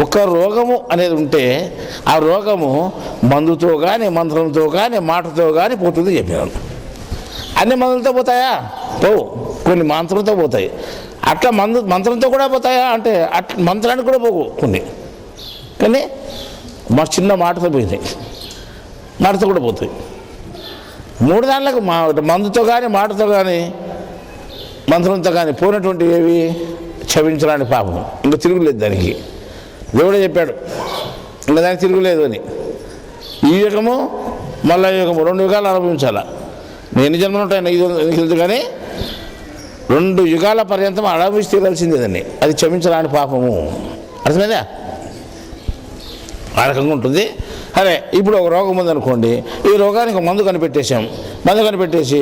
ఒక రోగము అనేది ఉంటే ఆ రోగము మందుతో కానీ మంత్రంతో కానీ మాటతో కానీ పోతుంది చెప్పాను. అన్ని మందులతో పోతాయా? పోవు. కొన్ని మంత్రంతో పోతాయి. అట్లా మంత్రంతో కూడా పోతాయా అంటే అట్లా మంత్రానికి కూడా పోవు కొన్ని. కానీ మా చిన్న మాటతో పోయింది, మాటతో కూడా పోతాయి. 3 దాంట్లకు మందుతో కానీ మాటతో కానీ మంత్రంతో కానీ పోయినటువంటి ఏవి క్షమించడానికి పాపం. ఇంకా తిరుగులేదు దానికి. దేవుడే చెప్పాడు ఇంకా దానికి తిరుగులేదు అని. ఈ యుగము మళ్ళా యుగము 2 యుగాలు అనుభవించాలా. నేను జన్మలు ఉంటాయి నీకు తెలుసు, కానీ 2 యుగాల పర్యంతం అనుభవించి తీరాల్సిందే దాన్ని. అది క్షమించరాని పాపము. అర్థమైందా? ఆ రకంగా ఉంటుంది. అరే ఇప్పుడు ఒక రోగం ఉందనుకోండి, ఈ రోగానికి మందు కనిపెట్టేసాం. మందు కనిపెట్టేసి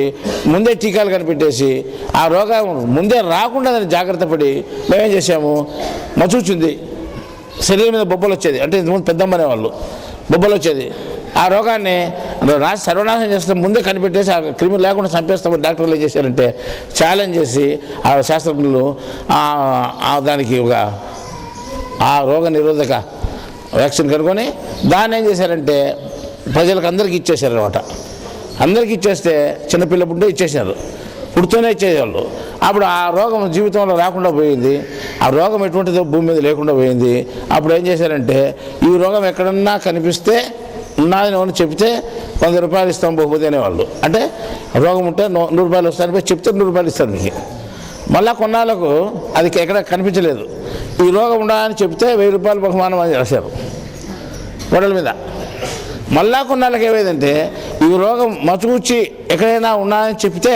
ముందే టీకాలు కనిపెట్టేసి ఆ రోగం ముందే రాకుండా దాన్ని జాగ్రత్త పడి మేమేం చేసాము? మచ్చూచింది, శరీరం మీద బొబ్బలు వచ్చేది, అంటే ఇంతకుముందు పెద్దమ్మ అనేవాళ్ళు, బొబ్బలు వచ్చేది. ఆ రోగాన్ని సర్వనాశనం చేస్తే ముందే కనిపెట్టేసి ఆ క్రిమి లేకుండా చంపేస్తామని డాక్టర్లు ఏం చేశారంటే ఛాలెంజ్ చేసి ఆ శాస్త్రజ్ఞులు దానికి ఒక ఆ రోగ నిరోధక వ్యాక్సిన్ కనుక్కొని దాన్ని ఏం చేశారంటే ప్రజలకు అందరికీ ఇచ్చేశారు అనమాట. అందరికీ ఇచ్చేస్తే చిన్నపిల్ల పుట్టే ఇచ్చేసారు, పుడుతూనే ఇచ్చేవాళ్ళు. అప్పుడు ఆ రోగం జీవితంలో రాకుండా పోయింది. ఆ రోగం ఎటువంటిదో భూమి మీద లేకుండా పోయింది. అప్పుడు ఏం చేశారంటే ఈ రోగం ఎక్కడన్నా కనిపిస్తే ఉన్నదని ఎవరు చెప్తే 100 రూపాయలు ఇస్తాం బహుమతి అనేవాళ్ళు. అంటే రోగం ఉంటే 100 రూపాయలు వస్తాయని చెప్తే 100 రూపాయలు ఇస్తారు మీకు. మళ్ళీ కొన్నాళ్ళకు అది ఎక్కడ కనిపించలేదు. ఈ రోగం ఉండాలని చెప్తే 1000 రూపాయలు బహుమానం అని రాశారు. గొడవల మీద. మళ్ళా కొన్నాళ్ళకి ఏమైందంటే ఈ రోగం మతుకూర్చి ఎక్కడైనా ఉన్నాయని చెప్తే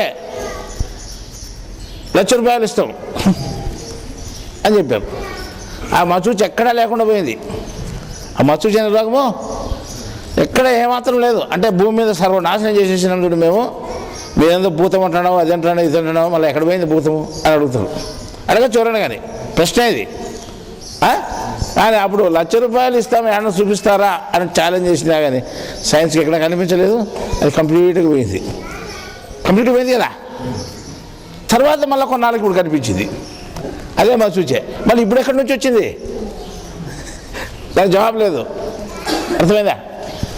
₹1,00,000 ఇస్తాం అని చెప్పారు. ఆ మతుకూర్చి ఎక్కడా లేకుండా పోయింది. ఆ మతుకూర్చి అనే రోగము ఎక్కడ ఏమాత్రం లేదు. అంటే భూమి మీద సర్వనాశనం చేసేసినాం చూడు మేము. మీరేందో భూతం అంటున్నావు, అది అంటున్నావు, ఇది అంటున్నావు, మళ్ళీ ఎక్కడ పోయింది భూతము అని అడుగుతారు. అడగ చూడండి కానీ ప్రశ్న ఇది. కానీ అప్పుడు ₹1,00,000 ఇస్తాము ఏమన్నా చూపిస్తారా అని ఛాలెంజ్ చేసినా కానీ సైన్స్కి ఎక్కడ కనిపించలేదు. అది కంప్లీట్గా పోయింది కదా. తర్వాత మళ్ళీ కొన్నాళ్ళకి ఇప్పుడు కనిపించింది. అదే మా చూచే. మళ్ళీ ఇప్పుడు ఎక్కడి నుంచి వచ్చింది దానికి జవాబు లేదు. అర్థమైందా?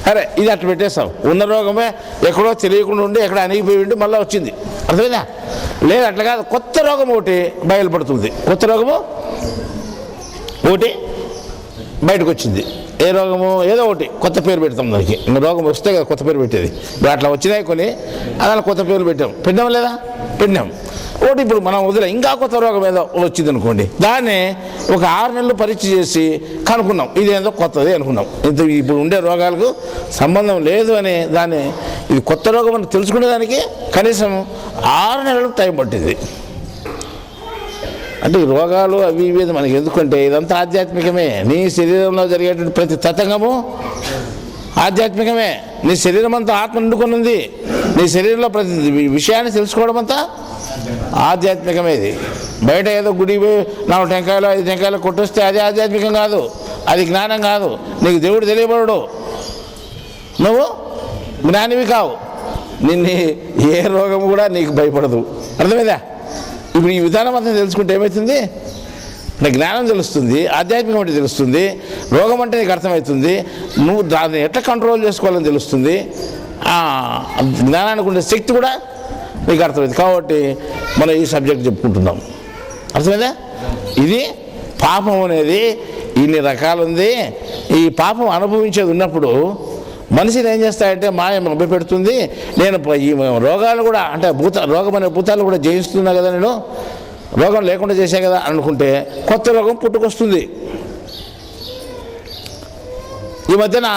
అరే ఇది అట్లా పెట్టేస్తాం. ఉన్న రోగమే ఎక్కడో తెలియకుండా ఉండి ఎక్కడ అణిగిపోయి ఉండి మళ్ళీ వచ్చింది. అర్థమైందా? లేదు అట్లా కాదు. కొత్త రోగం ఒకటి బయలుపడుతుంది. కొత్త రోగము ఒకటి బయటకు వచ్చింది. ఏ రోగము? ఏదో ఒకటి కొత్త పేరు పెడతాం దానికి. రోగం వస్తే కదా కొత్త పేరు పెట్టేది. ఇప్పుడు అట్లా వచ్చినాయి కొన్ని, అలా కొత్త పేరు పెట్టాం లేదా? పెట్టినాం. ఒకటి ఇప్పుడు మనం వదిలే ఇంకా కొత్త రోగం ఏదో వచ్చింది అనుకోండి, దాన్ని ఒక 6 నెలలు పరీక్ష చేసి కనుక్కున్నాం ఇదేందో కొత్తది అనుకున్నాం. ఇంత ఇప్పుడు ఉండే రోగాలకు సంబంధం లేదు అని దాన్ని ఇది కొత్త రోగం అని తెలుసుకునేదానికి కనీసం 6 నెలలకు టైం పట్టింది. అంటే ఈ రోగాలు అవి ఇవి మనకి ఎందుకంటే ఇదంతా ఆధ్యాత్మికమే. నీ శరీరంలో జరిగేటువంటి ప్రతి తతంగము ఆధ్యాత్మికమే. నీ శరీరం అంతా ఆత్మ నిండుకొని ఉంది. నీ శరీరంలో ప్రతి విషయాన్ని తెలుసుకోవడం అంతా ఆధ్యాత్మికమే. ఇది బయట ఏదో గుడి 4 టెంకాయలు 5 టెంకాయలు కొట్టొస్తే అది ఆధ్యాత్మికం కాదు, అది జ్ఞానం కాదు. నీకు దేవుడు తెలియబడడు, నువ్వు జ్ఞానివి కావు. నిన్ను ఏ రోగం కూడా నీకు భయపడదు. అర్థమైందా? ఇప్పుడు ఈ విధానం అంతా తెలుసుకుంటే ఏమవుతుంది అంటే జ్ఞానం తెలుస్తుంది, ఆధ్యాత్మికం అంటే తెలుస్తుంది, రోగం అంటే నీకు అర్థమవుతుంది, నువ్వు దాన్ని ఎట్లా కంట్రోల్ చేసుకోవాలని తెలుస్తుంది. జ్ఞానానికి ఉండే శక్తి కూడా నీకు అర్థమైంది. కాబట్టి మనం ఈ సబ్జెక్ట్ చెప్పుకుంటున్నాం. అర్థమైందా? ఇది పాపం అనేది ఇన్ని రకాలు ఉంది. ఈ పాపం అనుభవించేది ఉన్నప్పుడు మనిషిని ఏం చేస్తాయంటే మాయ మభ్యపెడుతుంది. నేను ఈ రోగాలు కూడా అంటే రోగం అనే భూతాలు కూడా జయిస్తున్నా కదా, నేను రోగం లేకుండా చేసా కదా అనుకుంటే కొత్త రోగం పుట్టుకొస్తుంది. ఈ మధ్యన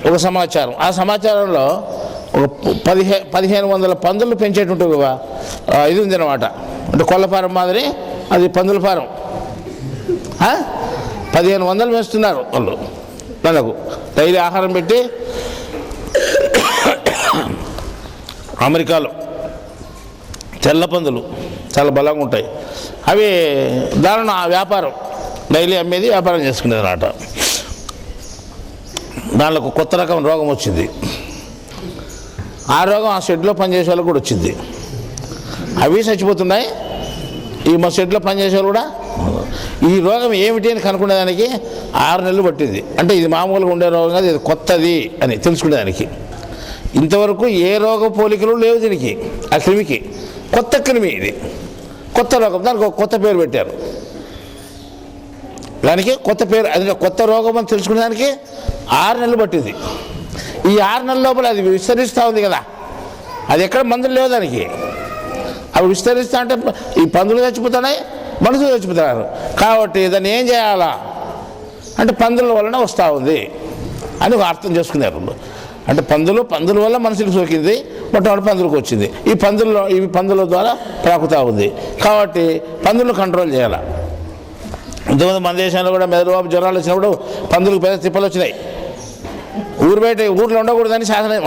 ఒక సమాచారం, ఆ సమాచారంలో ఒక 1500 పందులు పెంచేటువంటి ఇది ఉందన్నమాట. అంటే కొల్లఫారం మాదిరి అది పందుల ఫారం. 1500 వేస్తున్నారు వాళ్ళు. వాళ్ళకు డైలీ ఆహారం పెట్టి అమెరికాలో తెల్ల పందులు చాలా బలంగా ఉంటాయి. అవి దానిలో ఆ వ్యాపారం డైలీ అమ్మేది వ్యాపారం చేసుకునేది అన్నమాట. దానిలో కొత్త రకం రోగం వచ్చింది. ఆ రోగం ఆ షెడ్లో పనిచేసే వాళ్ళకు కూడా వచ్చింది. అవి చచ్చిపోతున్నాయి. ఈ మా షెడ్లో పనిచేసే వాళ్ళు కూడా. ఈ రోగం ఏమిటి అని కనుక్కునేదానికి 6 నెలలు పట్టింది. అంటే ఇది మామూలుగా ఉండే రోగం కాదు, ఇది కొత్తది అని తెలుసుకునేదానికి. ఇంతవరకు ఏ రోగ పోలికలు లేవు దీనికి. ఆ క్రిమికి కొత్త క్రిమి, ఇది కొత్త రోగం. దానికి ఒక కొత్త పేరు పెట్టారు. దానికి కొత్త పేరు, అది కొత్త రోగం అని తెలుసుకునేదానికి 6 నెలలు పట్టింది. ఈ 6 నెలల లోపల అది విస్తరిస్తూ ఉంది కదా. అది ఎక్కడ మందులు లేవు దానికి. అవి విస్తరిస్తూ అంటే ఈ పందులు చచ్చిపోతున్నాయి, మనుషులు చచ్చిపోతున్నారు. కాబట్టి దాన్ని ఏం చేయాలా అంటే పందుల వలన వస్తూ ఉంది అని అర్థం చేసుకున్నారు. అంటే పందుల వల్ల మనుషులకు సోకింది, మొట్టమొదటి పందులకు వచ్చింది. ఇవి పందుల ద్వారా ప్రాకుతూ ఉంది. కాబట్టి పందులను కంట్రోల్ చేయాలి. ఇంతకుముందు మన దేశంలో కూడా మెదడువాపు జ్వరాలు వచ్చినప్పుడు పందులకు పెద్ద తిప్పలు వచ్చినాయి. ఊర్లో ఉండకూడదని శాసనం.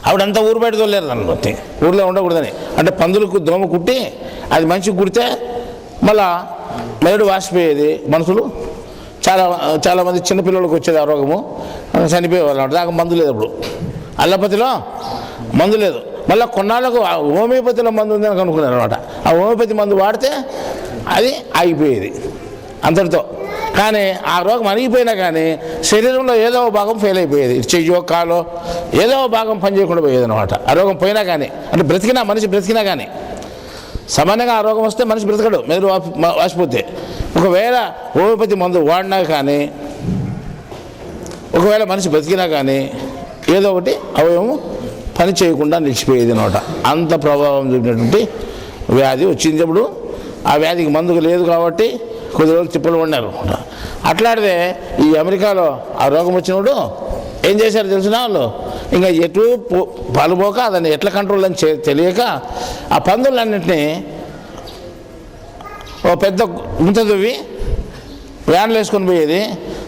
ఆవిడంతా ఊరు బయట తోలేరు దాన్ని బట్టి, ఊర్లో ఉండకూడదని. అంటే పందులకు దోమ కుట్టి అది మంచిగా కుడితే మళ్ళా మెదడు వాసిపోయేది. మనుషులు చాలామంది చిన్నపిల్లలకు వచ్చేది ఆ రోగము, చనిపోయేవాళ్ళు. దాకా మందు లేదు. అప్పుడు అల్లపతిలో మందు లేదు. మళ్ళీ కొన్నాళ్ళకు హోమియోపతిలో మందు ఉందని కనుక్కున్నారు అనమాట. ఆ హోమియోపతి మందు వాడితే అది ఆగిపోయేది అంతటితో. కానీ ఆ రోగం అణిగిపోయినా కానీ శరీరంలో ఏదో భాగం ఫెయిల్ అయిపోయేది. చెయ్యో కాలో ఏదో భాగం పనిచేయకుండా పోయేది అనమాట. ఆ రోగం పోయినా కానీ, అంటే మనిషి బ్రతికినా కానీ. సామాన్యంగా ఆ రోగం వస్తే మనిషి బ్రతకడు, మెదడు వాసిపోతే. ఒకవేళ హోమియోపతి మందు వాడినా కానీ, ఒకవేళ మనిషి బ్రతికినా కానీ ఏదో ఒకటి అవయవం పని చేయకుండా నిలిచిపోయేది అనమాట. అంత ప్రభావం చూపినటువంటి వ్యాధి వచ్చింది. అప్పుడు ఆ వ్యాధికి మందుకు లేదు కాబట్టి కొద్ది రోజులు తిప్పలు పడినారు. అట్లాడితే ఈ అమెరికాలో ఆ రోగం వచ్చినప్పుడు ఏం చేశారు తెలిసిన వాళ్ళు, ఇంకా ఎటు పాలుపోక దాన్ని ఎట్లా కంట్రోల్ అని తెలియక ఆ పందులన్నింటినీ ఓ పెద్ద గుంత దువ్వి వ్యాన్లు వేసుకొని పోయేది.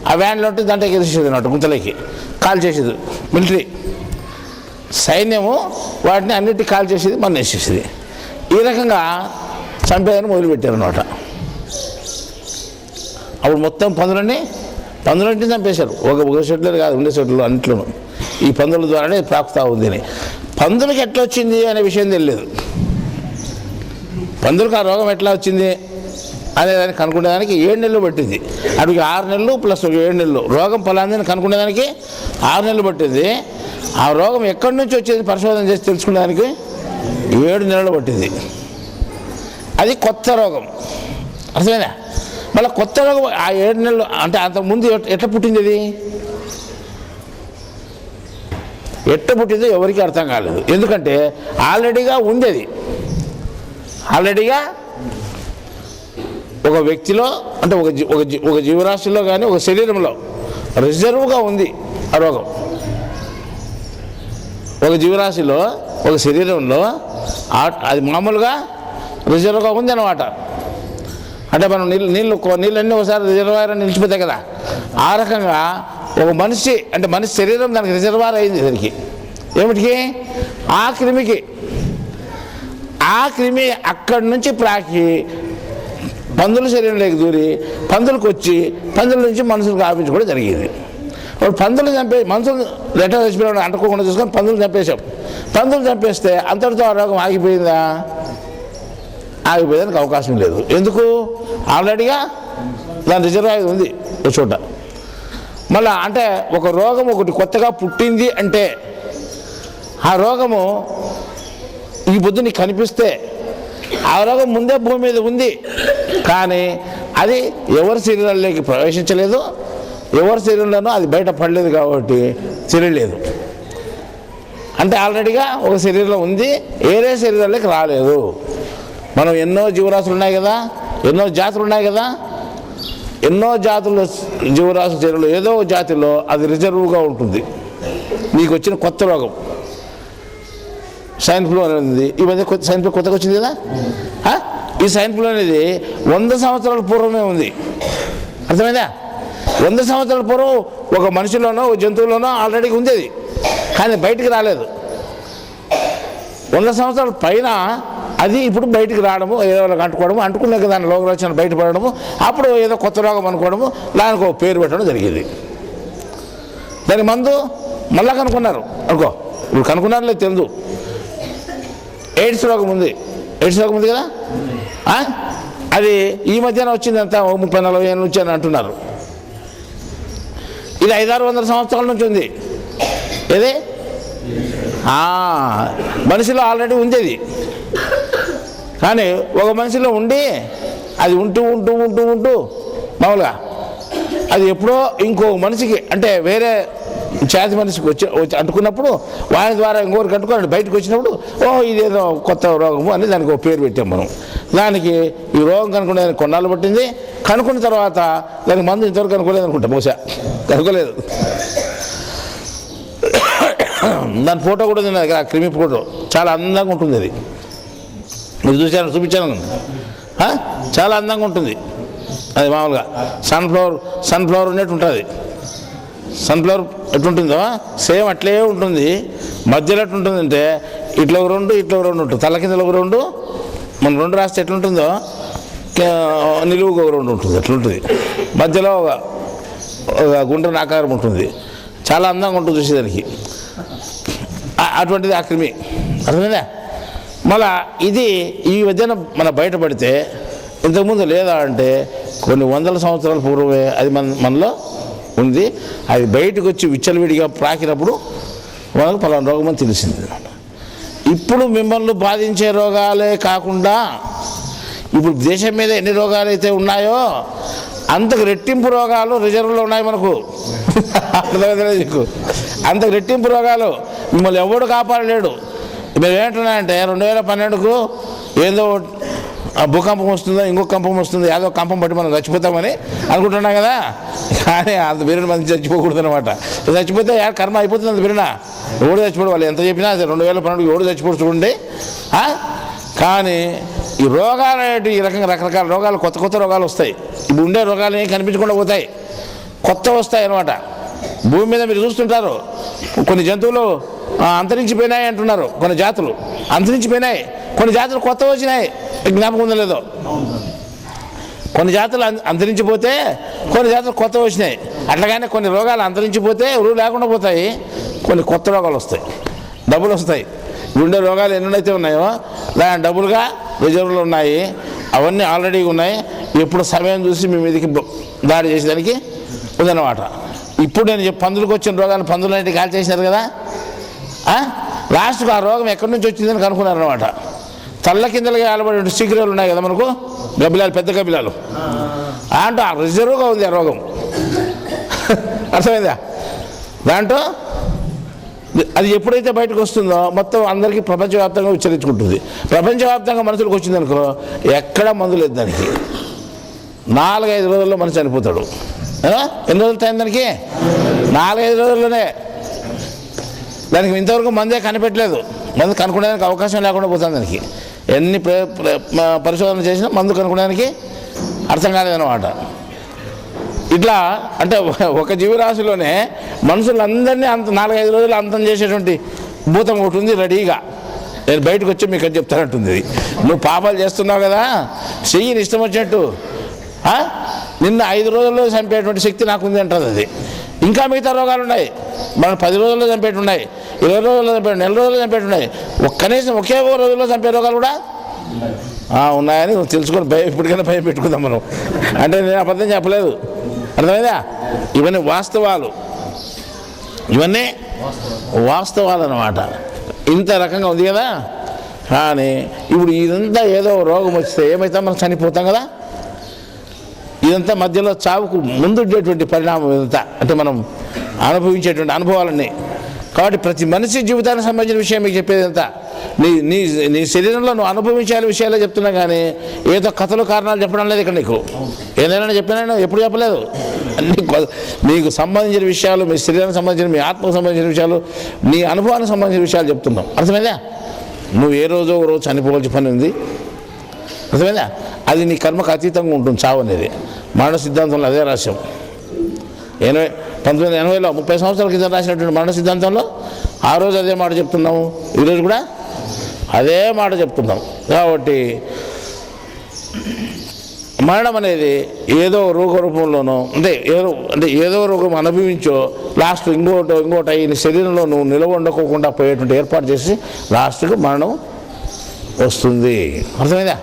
ఆ వ్యాన్లో ఉంటే దాంట్లో ఎగిరేసేది అన్నట్టు, గుంతలోకి కాల్ చేసేది. మిలిటరీ సైన్యము వాటిని అన్నిటి కాల్ చేసేది, మన వేసేసేది. ఈ రకంగా చంపేదని మొదలుపెట్టారు అన్నమాట. అప్పుడు మొత్తం పందులన్నింటినీ చంపేశారు. ఒక సెటిలర్ కాదు, ఉండే సెటిల్ అన్నింటిలోనూ ఈ పందుల ద్వారానే ప్రాప్తా ఉంది అని. పందులకు ఎట్లా వచ్చింది అనే విషయం తెలియదు. పందులకు ఆ రోగం ఎట్లా వచ్చింది అనేదాన్ని కనుక్కునేదానికి 7 నెలలు పట్టింది. అటుకి 6 నెలలు ప్లస్ 7 నెలలు రోగం ఫలాందని కనుక్కునేదానికి 6 నెలలు పట్టింది. ఆ రోగం ఎక్కడి నుంచి వచ్చేది పరిశోధన చేసి తెలుసుకునేదానికి 7 నెలలు పట్టింది. అది కొత్త రోగం, అర్థమైందా? మళ్ళీ కొత్త రోగం ఆ 7 నెలలు అంటే అంతకుముందు ఎట్లా పుట్టింది? అది ఎట్లా పుట్టిందో ఎవరికి అర్థం కాలేదు. ఎందుకంటే ఆల్రెడీగా ఉంది. అది ఆల్రెడీగా ఒక వ్యక్తిలో అంటే ఒక జీవరాశిలో కానీ ఒక శరీరంలో రిజర్వ్గా ఉంది ఆ రోగం. ఒక జీవరాశిలో ఒక శరీరంలో అది మామూలుగా రిజర్వ్గా ఉంది అన్నమాట. అంటే మనం నీళ్ళన్నీ ఒకసారి రిజర్వాయర్ అని నిలిచిపోతాయి కదా, ఆ రకంగా ఒక మనిషి అంటే మనిషి శరీరం దానికి రిజర్వాయర్ అయింది. దానికి ఏమిటికి? ఆ క్రిమికి. ఆ క్రిమి అక్కడి నుంచి ప్రాకి పందుల శరీరంలోకి దూరి పందులకు వచ్చి పందుల నుంచి మనుషులకు వ్యాపించుకోవడం జరిగింది. ఇప్పుడు పందులు మనుషులు లెటర్ చచ్చిపోయిన అంటుకోకుండా చూసుకొని పందులు చంపేశాం. పందులు చంపేస్తే అంతటితో ఆ రోగం ఆగిపోయిందా? ఆగిపోయేదానికి అవకాశం లేదు. ఎందుకు? ఆల్రెడీగా దాని రిజర్వాయర్ ఉంది ఒక చోట. మళ్ళా అంటే ఒక రోగం ఒకటి కొత్తగా పుట్టింది అంటే ఆ రోగము ఈ బుద్ధి నీకు కనిపిస్తే ఆ రోగం ముందే భూమి మీద ఉంది, కానీ అది ఎవరి శరీరాల్లోకి ప్రవేశించలేదు, ఎవరి శరీరంలోనూ అది బయట పడలేదు కాబట్టి తెలియలేదు. అంటే ఆల్రెడీగా ఒక శరీరంలో ఉంది, వేరే శరీరాల్లోకి రాలేదు. మనం ఎన్నో జీవరాశులు ఉన్నాయి కదా, ఎన్నో జాతులు ఉన్నాయి కదా, ఎన్నో జాతుల జీవరాశుల శరీరంలో ఏదో జాతిలో అది రిజర్వ్గా ఉంటుంది. నీకు వచ్చిన కొత్త రోగం సైన్ ఫ్లూ అనేది ఈ మధ్య సైన్ ఫ్లూ కొత్తగా వచ్చింది కదా. ఈ సైన్ ఫ్లూ అనేది 100 సంవత్సరాల పూర్వమే ఉంది. అర్థమైందా? 100 సంవత్సరాల పూర్వం ఒక మనిషిలోనో ఒక జంతువులోనో ఆల్రెడీ ఉంది అది, కానీ బయటికి రాలేదు. 100 సంవత్సరాల పైన అది ఇప్పుడు బయటికి రావడము, ఏదో అంటుకోవడము, అంటుకున్నాక దాని రోగలక్షణాలు బయటపడము, అప్పుడు ఏదో కొత్త రోగం అనుకోవడము, దానికి ఒక పేరు పెట్టడం జరిగింది. దాని మందు మళ్ళా కనుక్కున్నారు అనుకో, ఇప్పుడు కనుక్కున్నారు లేదు తెలుసు. ఎయిడ్స్ రోగం ఉంది కదా, అది ఈ మధ్యన వచ్చింది అంతా 30-40 ఏళ్ళ నుంచి అని అంటున్నారు. ఇది 500-600 సంవత్సరాల నుంచి ఉంది. ఏది మనిషిలో ఆల్రెడీ ఉంది అది, కానీ ఒక మనిషిలో ఉండి అది ఉంటూ మామూలుగా అది ఎప్పుడో ఇంకో మనిషికి అంటే వేరే జాతి మనిషికి వచ్చి అంటుకున్నప్పుడు వాని ద్వారా ఇంకొకరికి అంటుకొని బయటకు వచ్చినప్పుడు ఇదేదో కొత్త రోగము అని దానికి ఒక పేరు పెట్టాం మనం. దానికి ఈ రోగం కనుక్కునేదానికి కొన్నాళ్ళు పట్టింది. కనుక్కున్న తర్వాత దానికి మందు ఇంతవరకు కనుక్కోలేదు అనుకుంటా, బహుశా కనుక్కోలేదు. దాని ఫోటో కూడా ఉంది నా దగ్గర, క్రిమి ఫోటో చాలా అందంగా ఉంటుంది. అది మీరు చూపించాను, చాలా అందంగా ఉంటుంది. అది మామూలుగా సన్ఫ్లవర్ ఉన్నట్టు ఉంటుంది. సన్ఫ్లవర్ ఎట్లుంటుందో సేమ్ అట్లే ఉంటుంది. మధ్యలో ఎట్లుంటుందంటే ఇట్లా ఒక 2 ఇట్లా ఒక 2 ఉంటుంది. తల కిందలో ఒక 2, మనం 2 రాస్తే ఎట్లుంటుందో నిలువుగా ఒక 2 ఉంటుంది. అట్లుంటుంది. మధ్యలో ఒక గుండ్రని ఆకారం ఉంటుంది. చాలా అందంగా ఉంటుంది చూసేదానికి. అటువంటిది ఆ క్రిమి. అర్థమైందా? మళ్ళా ఇది ఈ మధ్యన మన బయటపడితే ఇంతకుముందు లేదా అంటే కొన్ని 100 సంవత్సరాల పూర్వమే అది మనలో ఉంది. అది బయటకు వచ్చి విచ్చలవిడిగా ప్రాకినప్పుడు మనకు పలానా రోగం అని తెలిసింది. ఇప్పుడు మిమ్మల్ని బాధించే రోగాలే కాకుండా ఇప్పుడు దేశం మీద ఎన్ని రోగాలు అయితే ఉన్నాయో అంతకు రెట్టింపు రోగాలు రిజర్వ్లో ఉన్నాయి మనకు. నీకు అంతకు రెట్టింపు రోగాలు మిమ్మల్ని ఎవడు కాపాడలేడు. మీరు ఏమంటున్నాయంటే 2012కు ఏదో ఆ భూకంపం వస్తుందో ఇంకొక కంపం వస్తుందో ఏదో కంపం బట్టి మనం చచ్చిపోతామని అనుకుంటున్నాం కదా. కానీ అంత బిరిన మంది చచ్చిపోకూడదు అనమాట. చచ్చిపోతే కర్మ అయిపోతుంది. అంత బిరిన ఎవడు చచ్చిపోడు, వాళ్ళు ఎంత చెప్పినా 2012 ఎవడు చచ్చిపోడు చూడండి. కానీ ఈ రోగాలు ఈ రకంగా రకరకాల రోగాలు, కొత్త కొత్త రోగాలు వస్తాయి. ఇప్పుడు ఉండే రోగాలు ఏం కనిపించకుండా పోతాయి, కొత్త వస్తాయి అన్నమాట. భూమి మీద మీరు చూస్తుంటారు, కొన్ని జంతువులు అంతరించిపోయినాయి అంటున్నారు, కొన్ని జాతులు అంతరించిపోయినాయి, కొన్ని జాతులు కొత్త వచ్చినాయి. జ్ఞాపకం ఉందో లేదో, కొన్ని జాతులు అంతరించిపోతే కొన్ని జాతులు కొత్త వచ్చినాయి. అట్లాగానే కొన్ని రోగాలు అంతరించిపోతే ఊరు లేకుండా పోతాయి, కొన్ని కొత్త రోగాలు వస్తాయి, డబ్బులు వస్తాయి. ఉండే రోగాలు ఎన్నైతే ఉన్నాయో దాని డబ్బులుగా రిజర్వులు ఉన్నాయి, అవన్నీ ఆల్రెడీ ఉన్నాయి. ఎప్పుడు సమయం చూసి మీ మీదకి దాడి చేసేదానికి ఉందన్నమాట. ఇప్పుడు నేను పందులకు వచ్చిన రోగాలు పందులన్నిటి కాల్ చేసినారు కదా, లాస్ట్కు ఆ రోగం ఎక్కడి నుంచి వచ్చిందని కనుక్కున్నారు అనమాట. తల్ల కిందలుగా ఆలబడి శీఘ్రాలు ఉన్నాయి కదా మనకు, గబ్బిలాలు, పెద్ద గబ్బిలాలు అంటే ఆ రిజర్వ్గా ఉంది ఆ రోగం. అర్థమైందా? దాంట్లో అది ఎప్పుడైతే బయటకు వస్తుందో మొత్తం అందరికీ ప్రపంచవ్యాప్తంగా ఉచ్చరించుకుంటుంది. ప్రపంచవ్యాప్తంగా మనుషులకు వచ్చిందనుకో ఎక్కడా మందు లేదు దానికి. 4-5 రోజుల్లో మనిషి చనిపోతాడు. ఎన్ని రోజులు టైం దానికి? 4-5 రోజుల్లోనే. దానికి ఇంతవరకు మందే కనిపెట్టలేదు. మందు కనుక్కునేదానికి అవకాశం లేకుండా పోతుంది దానికి. ఎన్ని పరిశోధనలు చేసినా మందు కనుక్కునేదానికి అర్థం కాలేదన్నమాట. ఇట్లా అంటే ఒక జీవరాశిలోనే మనుషులందరినీ 4-5 రోజులు అంతం చేసేటువంటి భూతం ఒకటి ఉంది రెడీగా. నేను బయటకు వచ్చి మీకు అది చెప్తానంటుంది. నువ్వు పాపాలు చేస్తున్నావు కదా, చెయ్యి ఇష్టం వచ్చినట్టు, నిన్న 5 రోజుల్లో చంపేటువంటి శక్తి నాకు ఉంది అంటుంది అది. ఇంకా మిగతా రోగాలు ఉన్నాయి, మనం 10 రోజుల్లో చంపేటి ఉన్నాయి, 20 రోజుల్లో చంపేటి, నెల రోజుల్లో చంపేటి ఉన్నాయి. కనీసం ఒకే రోజుల్లో చంపే రోగాలు కూడా ఉన్నాయని తెలుసుకొని ఇప్పటికైనా భయం పెట్టుకుందాం మనం. అంటే నేను అబద్ధం చెప్పలేదు, అర్థమైందా? ఇవన్నీ వాస్తవాలు, ఇవన్నీ వాస్తవాలు అన్నమాట. ఇంత రకంగా ఉంది కదా. కానీ ఇప్పుడు ఇదంతా ఏదో రోగం వస్తే ఏమైతే మనం చనిపోతాం కదా. ఇదంతా మధ్యలో చావుకు ముందు ఉండేటువంటి పరిణామం ఇదంతా, అంటే మనం అనుభవించేటువంటి అనుభవాలన్నీ. కాబట్టి ప్రతి మనిషి జీవితానికి సంబంధించిన విషయం మీకు చెప్పేది అంతా నీ నీ నీ శరీరంలో నువ్వు అనుభవించాలి విషయాలే చెప్తున్నా. కానీ ఏదో కథలు కారణాలు చెప్పడం లేదు ఇక్కడ. నీకు ఏదైనా చెప్పినా ఎప్పుడు చెప్పలేదు. అన్ని నీకు సంబంధించిన విషయాలు, మీ శరీరానికి సంబంధించిన, మీ ఆత్మకు సంబంధించిన విషయాలు, నీ అనుభవానికి సంబంధించిన విషయాలు చెప్తున్నాం. అర్థమైందా? నువ్వు ఏ రోజో ఒక రోజు చనిపోవాల్సిన పని ఉంది, అర్థమైందా? అది నీ కర్మకు అతీతంగా ఉంటుంది చావు అనేది. మరణ సిద్ధాంతంలో అదే రాశాం. 1980లో 30 సంవత్సరాల కింద రాసినటువంటి మరణ సిద్ధాంతంలో ఆ రోజు అదే మాట చెప్తున్నాము, ఈరోజు కూడా అదే మాట చెప్తున్నాం. కాబట్టి మరణం అనేది ఏదో రోగ రూపంలోనో అంటే ఏదో రోగం అనుభవించో లాస్ట్ ఇంకోటి ఈ శరీరంలో నువ్వు నిలవ ఉండకోకుండా పోయేటువంటి ఏర్పాటు చేసి లాస్ట్కు మరణం వస్తుంది. అర్థమైందా?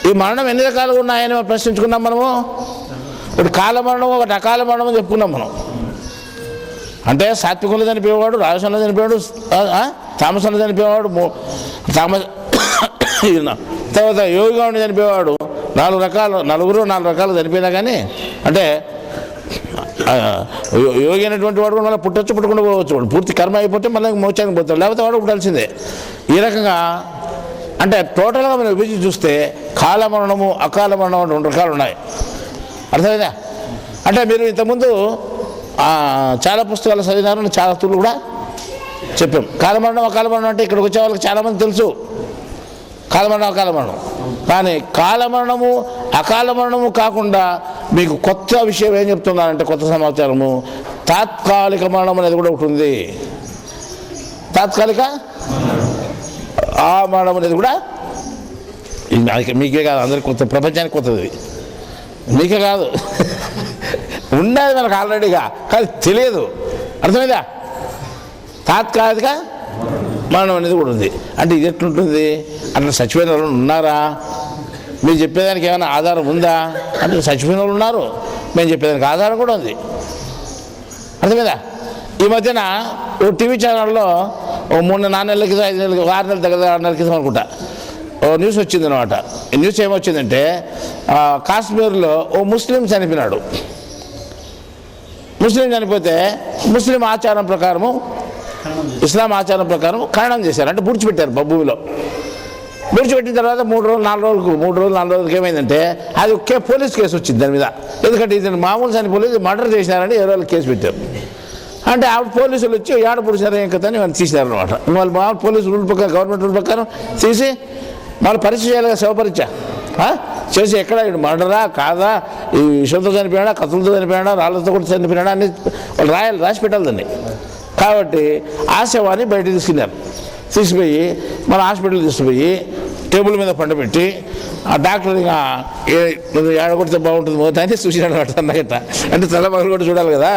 ఈ మరణం ఎన్ని రకాలుగా ఉన్నాయని ప్రశ్నించుకున్నాం మనము. ఒకటి కాల మరణం, ఒకటి అకాల మరణం చెప్పుకున్నాం మనం. అంటే సాత్వికంలో చనిపోయేవాడు, రాజసంలో చనిపోయాడు, తామసంలో చనిపోయేవాడు, తర్వాత యోగిగా ఉండి చనిపోయేవాడు. 4 రకాలు చనిపోయినా కానీ అంటే యోగి అయినటువంటి వాడు మళ్ళీ పుట్టకుండా పోవచ్చు. వాడు పూర్తి కర్మ అయిపోతే మళ్ళీ మోక్షానికి పోతాడు, లేకపోతే వాడు పుట్టాల్సిందే. ఈ రకంగా అంటే టోటల్గా మనం విభజించి చూస్తే కాలమరణము, అకాల మరణం అంటే 2 రకాలు ఉన్నాయి. అర్థమైందా? అంటే మీరు ఇంతకుముందు చాలా పుస్తకాలు చదివినారు, చాలా తూళ్ళు కూడా చెప్పాం. కాలమరణం, అకాల మరణం అంటే ఇక్కడికి వచ్చే వాళ్ళకి చాలామంది తెలుసు కాలమరణం, అకాల మరణం. కానీ కాలమరణము, అకాల మరణము కాకుండా మీకు కొత్త విషయం ఏం చెప్తున్నానంటే, కొత్త సమాచారము, తాత్కాలిక మరణం అనేది కూడా ఒకటి ఉంది. తాత్కాలిక ఆ మరణం అనేది కూడా మీకే కాదు, అందరికి కొత్త, ప్రపంచానికి కొత్తది. మీకే కాదు, ఉండేది మనకు ఆల్రెడీగా, కానీ తెలియదు. అర్థమైందా? తాత్కాలిక మరణం అనేది కూడా ఉంది. అంటే ఇది ఎట్లుంటుంది? అట్లా చచ్చిపోయిన వాళ్ళు ఉన్నారా? మీరు చెప్పేదానికి ఏమైనా ఆధారం ఉందా అంటే చచ్చిపోయిన వాళ్ళు ఉన్నారు, మేము చెప్పేదానికి ఆధారం కూడా ఉంది. అర్థమైందా? ఈ మధ్యన ఓ టీవీ ఛానల్లో 3-4 నెలల క్రితం, 5 నెలల, 6 నెలల దగ్గర 6 నెలల క్రితం అనుకుంటా ఓ న్యూస్ వచ్చింది అనమాట. ఈ న్యూస్ ఏమొచ్చిందంటే కాశ్మీర్లో ఓ ముస్లిం చనిపోయినాడు. ముస్లిం చనిపోతే ముస్లిం ఆచారం ప్రకారము, ఇస్లాం ఆచారం ప్రకారం ఖననం చేశారు, అంటే పూడ్చిపెట్టారు భూమిలో. విడిచిపెట్టిన తర్వాత 3 రోజులు 4 రోజులకి ఏమైందంటే అది పోలీస్ కేసు వచ్చింది దాని మీద. ఎందుకంటే ఇది మామూలు చనిపోలేదు, మర్డర్ చేసినారని 20 రోజులు కేసు పెట్టారు. అంటే ఆవిడ పోలీసులు వచ్చి ఏడ పొడిచారు ఏం కదా అని వాళ్ళు తీసినారనమాట. వాళ్ళు మామూలు పోలీసు రూల్ ప్రకారం, గవర్నమెంట్ రూల్ ప్రకారం తీసి వాళ్ళు పరీక్ష చేయాలి కదా, శవపరీక్ష చేసి ఎక్కడ ఇటు మర్డరా కాదా, ఈ విషంతో చనిపోయాడా, కత్తులతో చనిపోయాడా, రాళ్ళతో కూడా చనిపోయాడా అని వాళ్ళు రాసి పెట్టాలి దాన్ని. కాబట్టి ఆ శవాన్ని బయట తీసుకుపోయి మన హాస్పిటల్ తీసుకుపోయి టేబుల్ మీద పండబెట్టి ఆ డాక్టర్ ఇంకా ఏడగొడితే బాగుంటుంది అని చూసినాడు అనమాట. అన్నగట్ట అంటే తల పగలు కూడా చూడాలి కదా,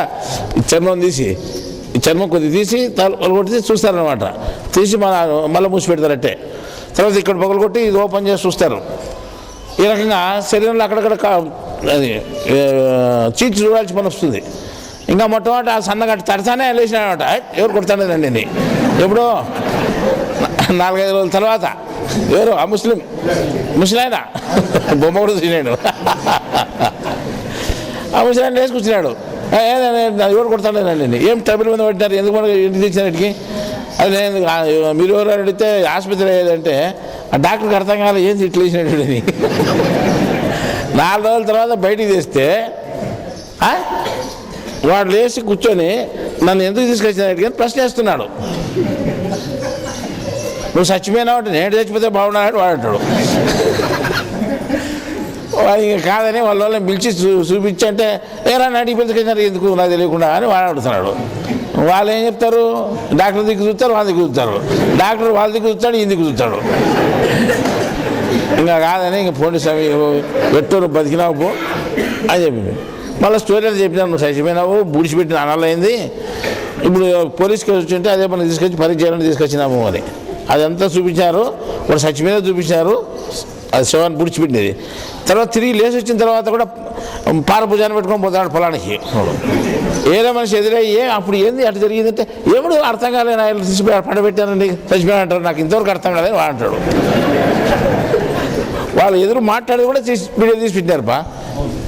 ఈ చర్మం కొద్దిగా తీసి తల కొట్టి చూస్తారనమాట. తీసి మళ్ళీ మూసి పెడతారంటే తర్వాత ఇక్కడ పగలు కొట్టి ఇది ఓపెన్ చేసి చూస్తారు. ఈ రకంగా శరీరంలో అక్కడక్కడ అది చీచి చూడాల్సి పని వస్తుంది. ఇంకా మొట్టమొదటి ఆ సన్నగా తడతానే లేచినాడనమాట. ఎవరు కొడతానేదండి ఎప్పుడో 4-5 రోజుల తర్వాత ఎవరు ఆ ముస్లిం బొమ్మ కూడా చూసినాడు. ఆ ముస్లిం లేచి కూర్చున్నాడు. ఎవరు కొడతానేదండి, ఏం టేబుల్ మీద పెట్టినారు, ఎందుకు మనకు ఇంటికి తెచ్చినట్టుకి, అది నేను మీరు ఎవరు అడిగితే ఆసుపత్రి అయ్యేదంటే ఆ డాక్టర్కి అర్థం కాలేదు ఏంది ఇట్లా వేసినట్టు అని. 4 రోజుల తర్వాత బయటికి తెస్తే వాడు లేచి కూర్చొని నన్ను ఎందుకు తీసుకొచ్చినట్టు కానీ ప్రశ్న వేస్తున్నాడు. నువ్వు చచ్చిపోయినావు అంటే నేను చచ్చిపోతే బాగున్నాడు వాడు అంటాడు. వాడు ఇంకా కాదని వాళ్ళని పిలిచి చూపించి అంటే ఏరా నాటికి పిలుచుకొచ్చినారు ఎందుకు నాకు తెలియకుండా అని వాడు అడుగుతున్నాడు. వాళ్ళు ఏం చెప్తారు, డాక్టర్ దిక్కు చూస్తారు, వాళ్ళ దిక్కు చూస్తారు, డాక్టర్ వాళ్ళ దిక్కు చూస్తాడు, ఈ దిక్కు చూస్తాడు. ఇంకా కాదని ఇంక పోండి స్వామి పెట్టు బతికినావు పో అని చెప్పింది. మళ్ళీ స్టోరీ అది చెప్పినాను, నువ్వు చచ్చిపోయినావు, బూడిచిపెట్టిన అనాలైంది, ఇప్పుడు పోలీస్ కేసు వచ్చింటే అదే మనం తీసుకొచ్చి పరీక్ష చేయాలని తీసుకొచ్చినాము అని అదంతా చూపించారు. వాడు చచ్చిపోయినా చూపించారు, అది శవాన్ని బూడిచిపెట్టినది. తర్వాత తిరిగి లేచి వచ్చిన తర్వాత కూడా పారభుజాన్ని పెట్టుకొని పోతాడు పొలానికి. ఏదో మనిషి ఎదురయ్యే అప్పుడు ఏంది అటు జరిగిందంటే ఏమిడు అర్థం కాలేదు, ఆయన తీసిపోయి పండబెట్టానండి చచ్చిపోయాను అంటారు, నాకు ఇంతవరకు అర్థం కాలేదని వాడు అంటాడు. వాళ్ళు ఎదురు మాట్లాడి కూడా వీడియో తీసి పెట్టినారు.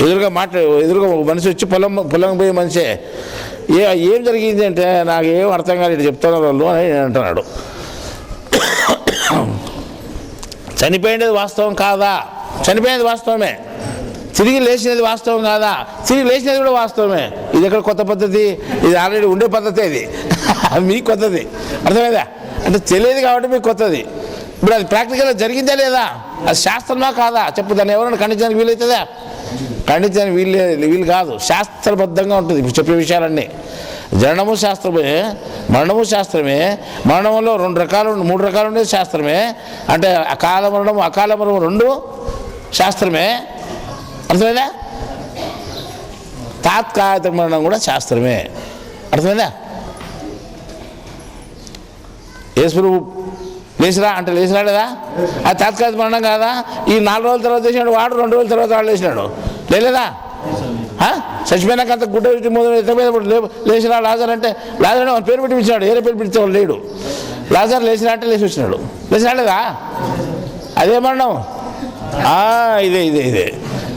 ఎదురుగా మనిషి వచ్చి పొలం పోయే మనిషే ఏం జరిగింది అంటే నాకు ఏం అర్థం కాలేదు చెప్తున్నారు వాళ్ళు అని అంటున్నాడు. చనిపోయినది వాస్తవం కాదా? చనిపోయినది వాస్తవమే. తిరిగి లేచినది వాస్తవం కాదా? తిరిగి లేచినది కూడా వాస్తవమే. ఇది ఎక్కడ కొత్త పద్ధతి, ఇది ఆల్రెడీ ఉండే పద్ధతి, ఇది మీకు కొత్తది. అర్థమైందా? అంటే తెలియదు కాబట్టి మీకు కొత్తది. ఇప్పుడు అది ప్రాక్టికల్గా జరిగిందా లేదా, అది శాస్త్రమా కాదా చెప్పు. దాన్ని ఎవరైనా ఖండించడానికి వీలవుతుందా? ఖండించడానికి వీలు కాదు. శాస్త్రబద్ధంగా ఉంటుంది ఇప్పుడు చెప్పే విషయాలన్నీ. జననము శాస్త్రమే, మరణము శాస్త్రమే. మరణంలో 3 రకాలు ఉండేది శాస్త్రమే. అంటే అకాల మరణం 2 శాస్త్రమే. అర్థమైందా? తాత్కాలిక మరణం కూడా శాస్త్రమే. అర్థమైందా? యేసు లేచిరా అంటే లేచిరా లేదా? అది తాత్కాలిక మరణం కాదా? ఈ 4 రోజుల తర్వాత చేసినాడు వాడు, 2 రోజుల తర్వాత వాడు లేచినాడు లేదా? చచ్చిపోయినాక అంత గుడ్డ లేచినా లాజర్ అంటే లాజర్ అని పేరు పెట్టి పిలిచినాడు, ఏరే పేరు పిలిచే వాళ్ళు లేడు. లాజర్ లేచినా అంటే లేచి వచ్చినాడు. లేచినా లేదా? అదే మరణం. ఇదే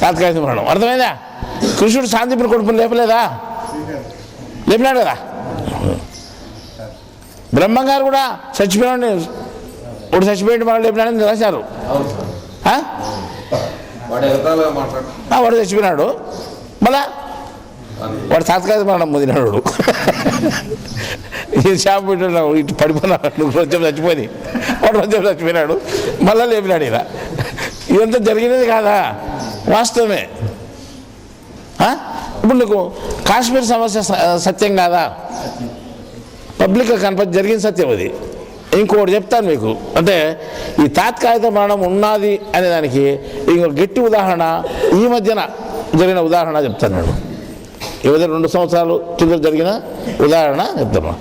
తాత్కాలిక మరణం. అర్థమైందా? కృష్ణుడు శాంతిపురి కొడుకుని లేపలేదా? లేపినాడు కదా. బ్రహ్మంగారు కూడా చచ్చిపోయినాడు, ఒకటి చచ్చిపోయింది మనం లేపినాడని రాశారు. వాడు చచ్చిపోయినాడు, మళ్ళా వాడు తాత్కాలిక మరణం పొందినాడు. ఈ షాప్ పెట్టినాడు, ఇటు పడిపోయినాడు, కొంచెం చచ్చిపోయి వాడు కొంచెం చచ్చిపోయినాడు, మళ్ళా లేపినాడు. ఇలా ఇదంతా జరిగినది కాదా? వాస్తవమే. ఇప్పుడు నీకు కాశ్మీర్ సమస్య సత్యం కాదా? పబ్లిక్గా జరిగిన సత్యం అది. ఇంకోటి చెప్తాను మీకు, అంటే ఈ తాత్కాలిక మరణం ఉన్నది అనే దానికి ఇంకో గట్టి ఉదాహరణ ఈ మధ్యన జరిగిన ఉదాహరణ చెప్తాను నేను. ఏదైనా 2 సంవత్సరాలు కింద జరిగిన ఉదాహరణ చెప్తాను.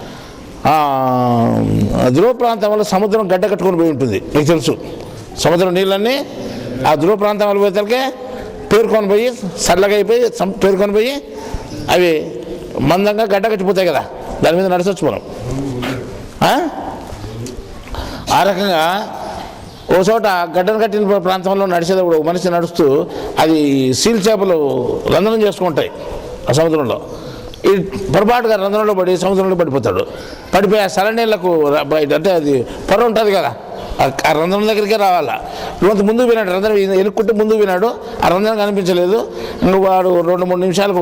ధ్రువ ప్రాంతంలో సముద్రం గడ్డ కట్టుకొని పోయి ఉంటుంది, మీకు తెలుసు. సముద్రం నీళ్ళన్నీ ఆ ధ్రువ ప్రాంతం వల్ల పోయేతలకే పేరుకొని పోయి చల్లగా అయిపోయి పేరుకొని పోయి అవి మందంగా గడ్డ కట్టిపోతాయి కదా, దాని మీద నడిచొచ్చు మనం. ఆ రకంగా ఓ చోట గడ్డను కట్టిన ప్రాంతంలో నడిచేటప్పుడు మనిషి నడుస్తూ అది సీల్ చేపలు రంధ్రం చేసుకుంటాయి ఆ సముద్రంలో. ఈ పొరపాటుగా రంధ్రంలో పడి సముద్రంలో పడిపోతాడు. పడిపోయి ఆ సలనీళ్లకు అంటే అది పొర ఉంటుంది కదా, ఆ రంధ్రం దగ్గరికే రావాలా. కొంత ముందుకు వినాడు, రంధ్రం ఎనుక్కుంటే ముందుకు వినాడు, ఆ రంధ్రం కనిపించలేదు. ఇంకా వాడు 2-3 నిమిషాలు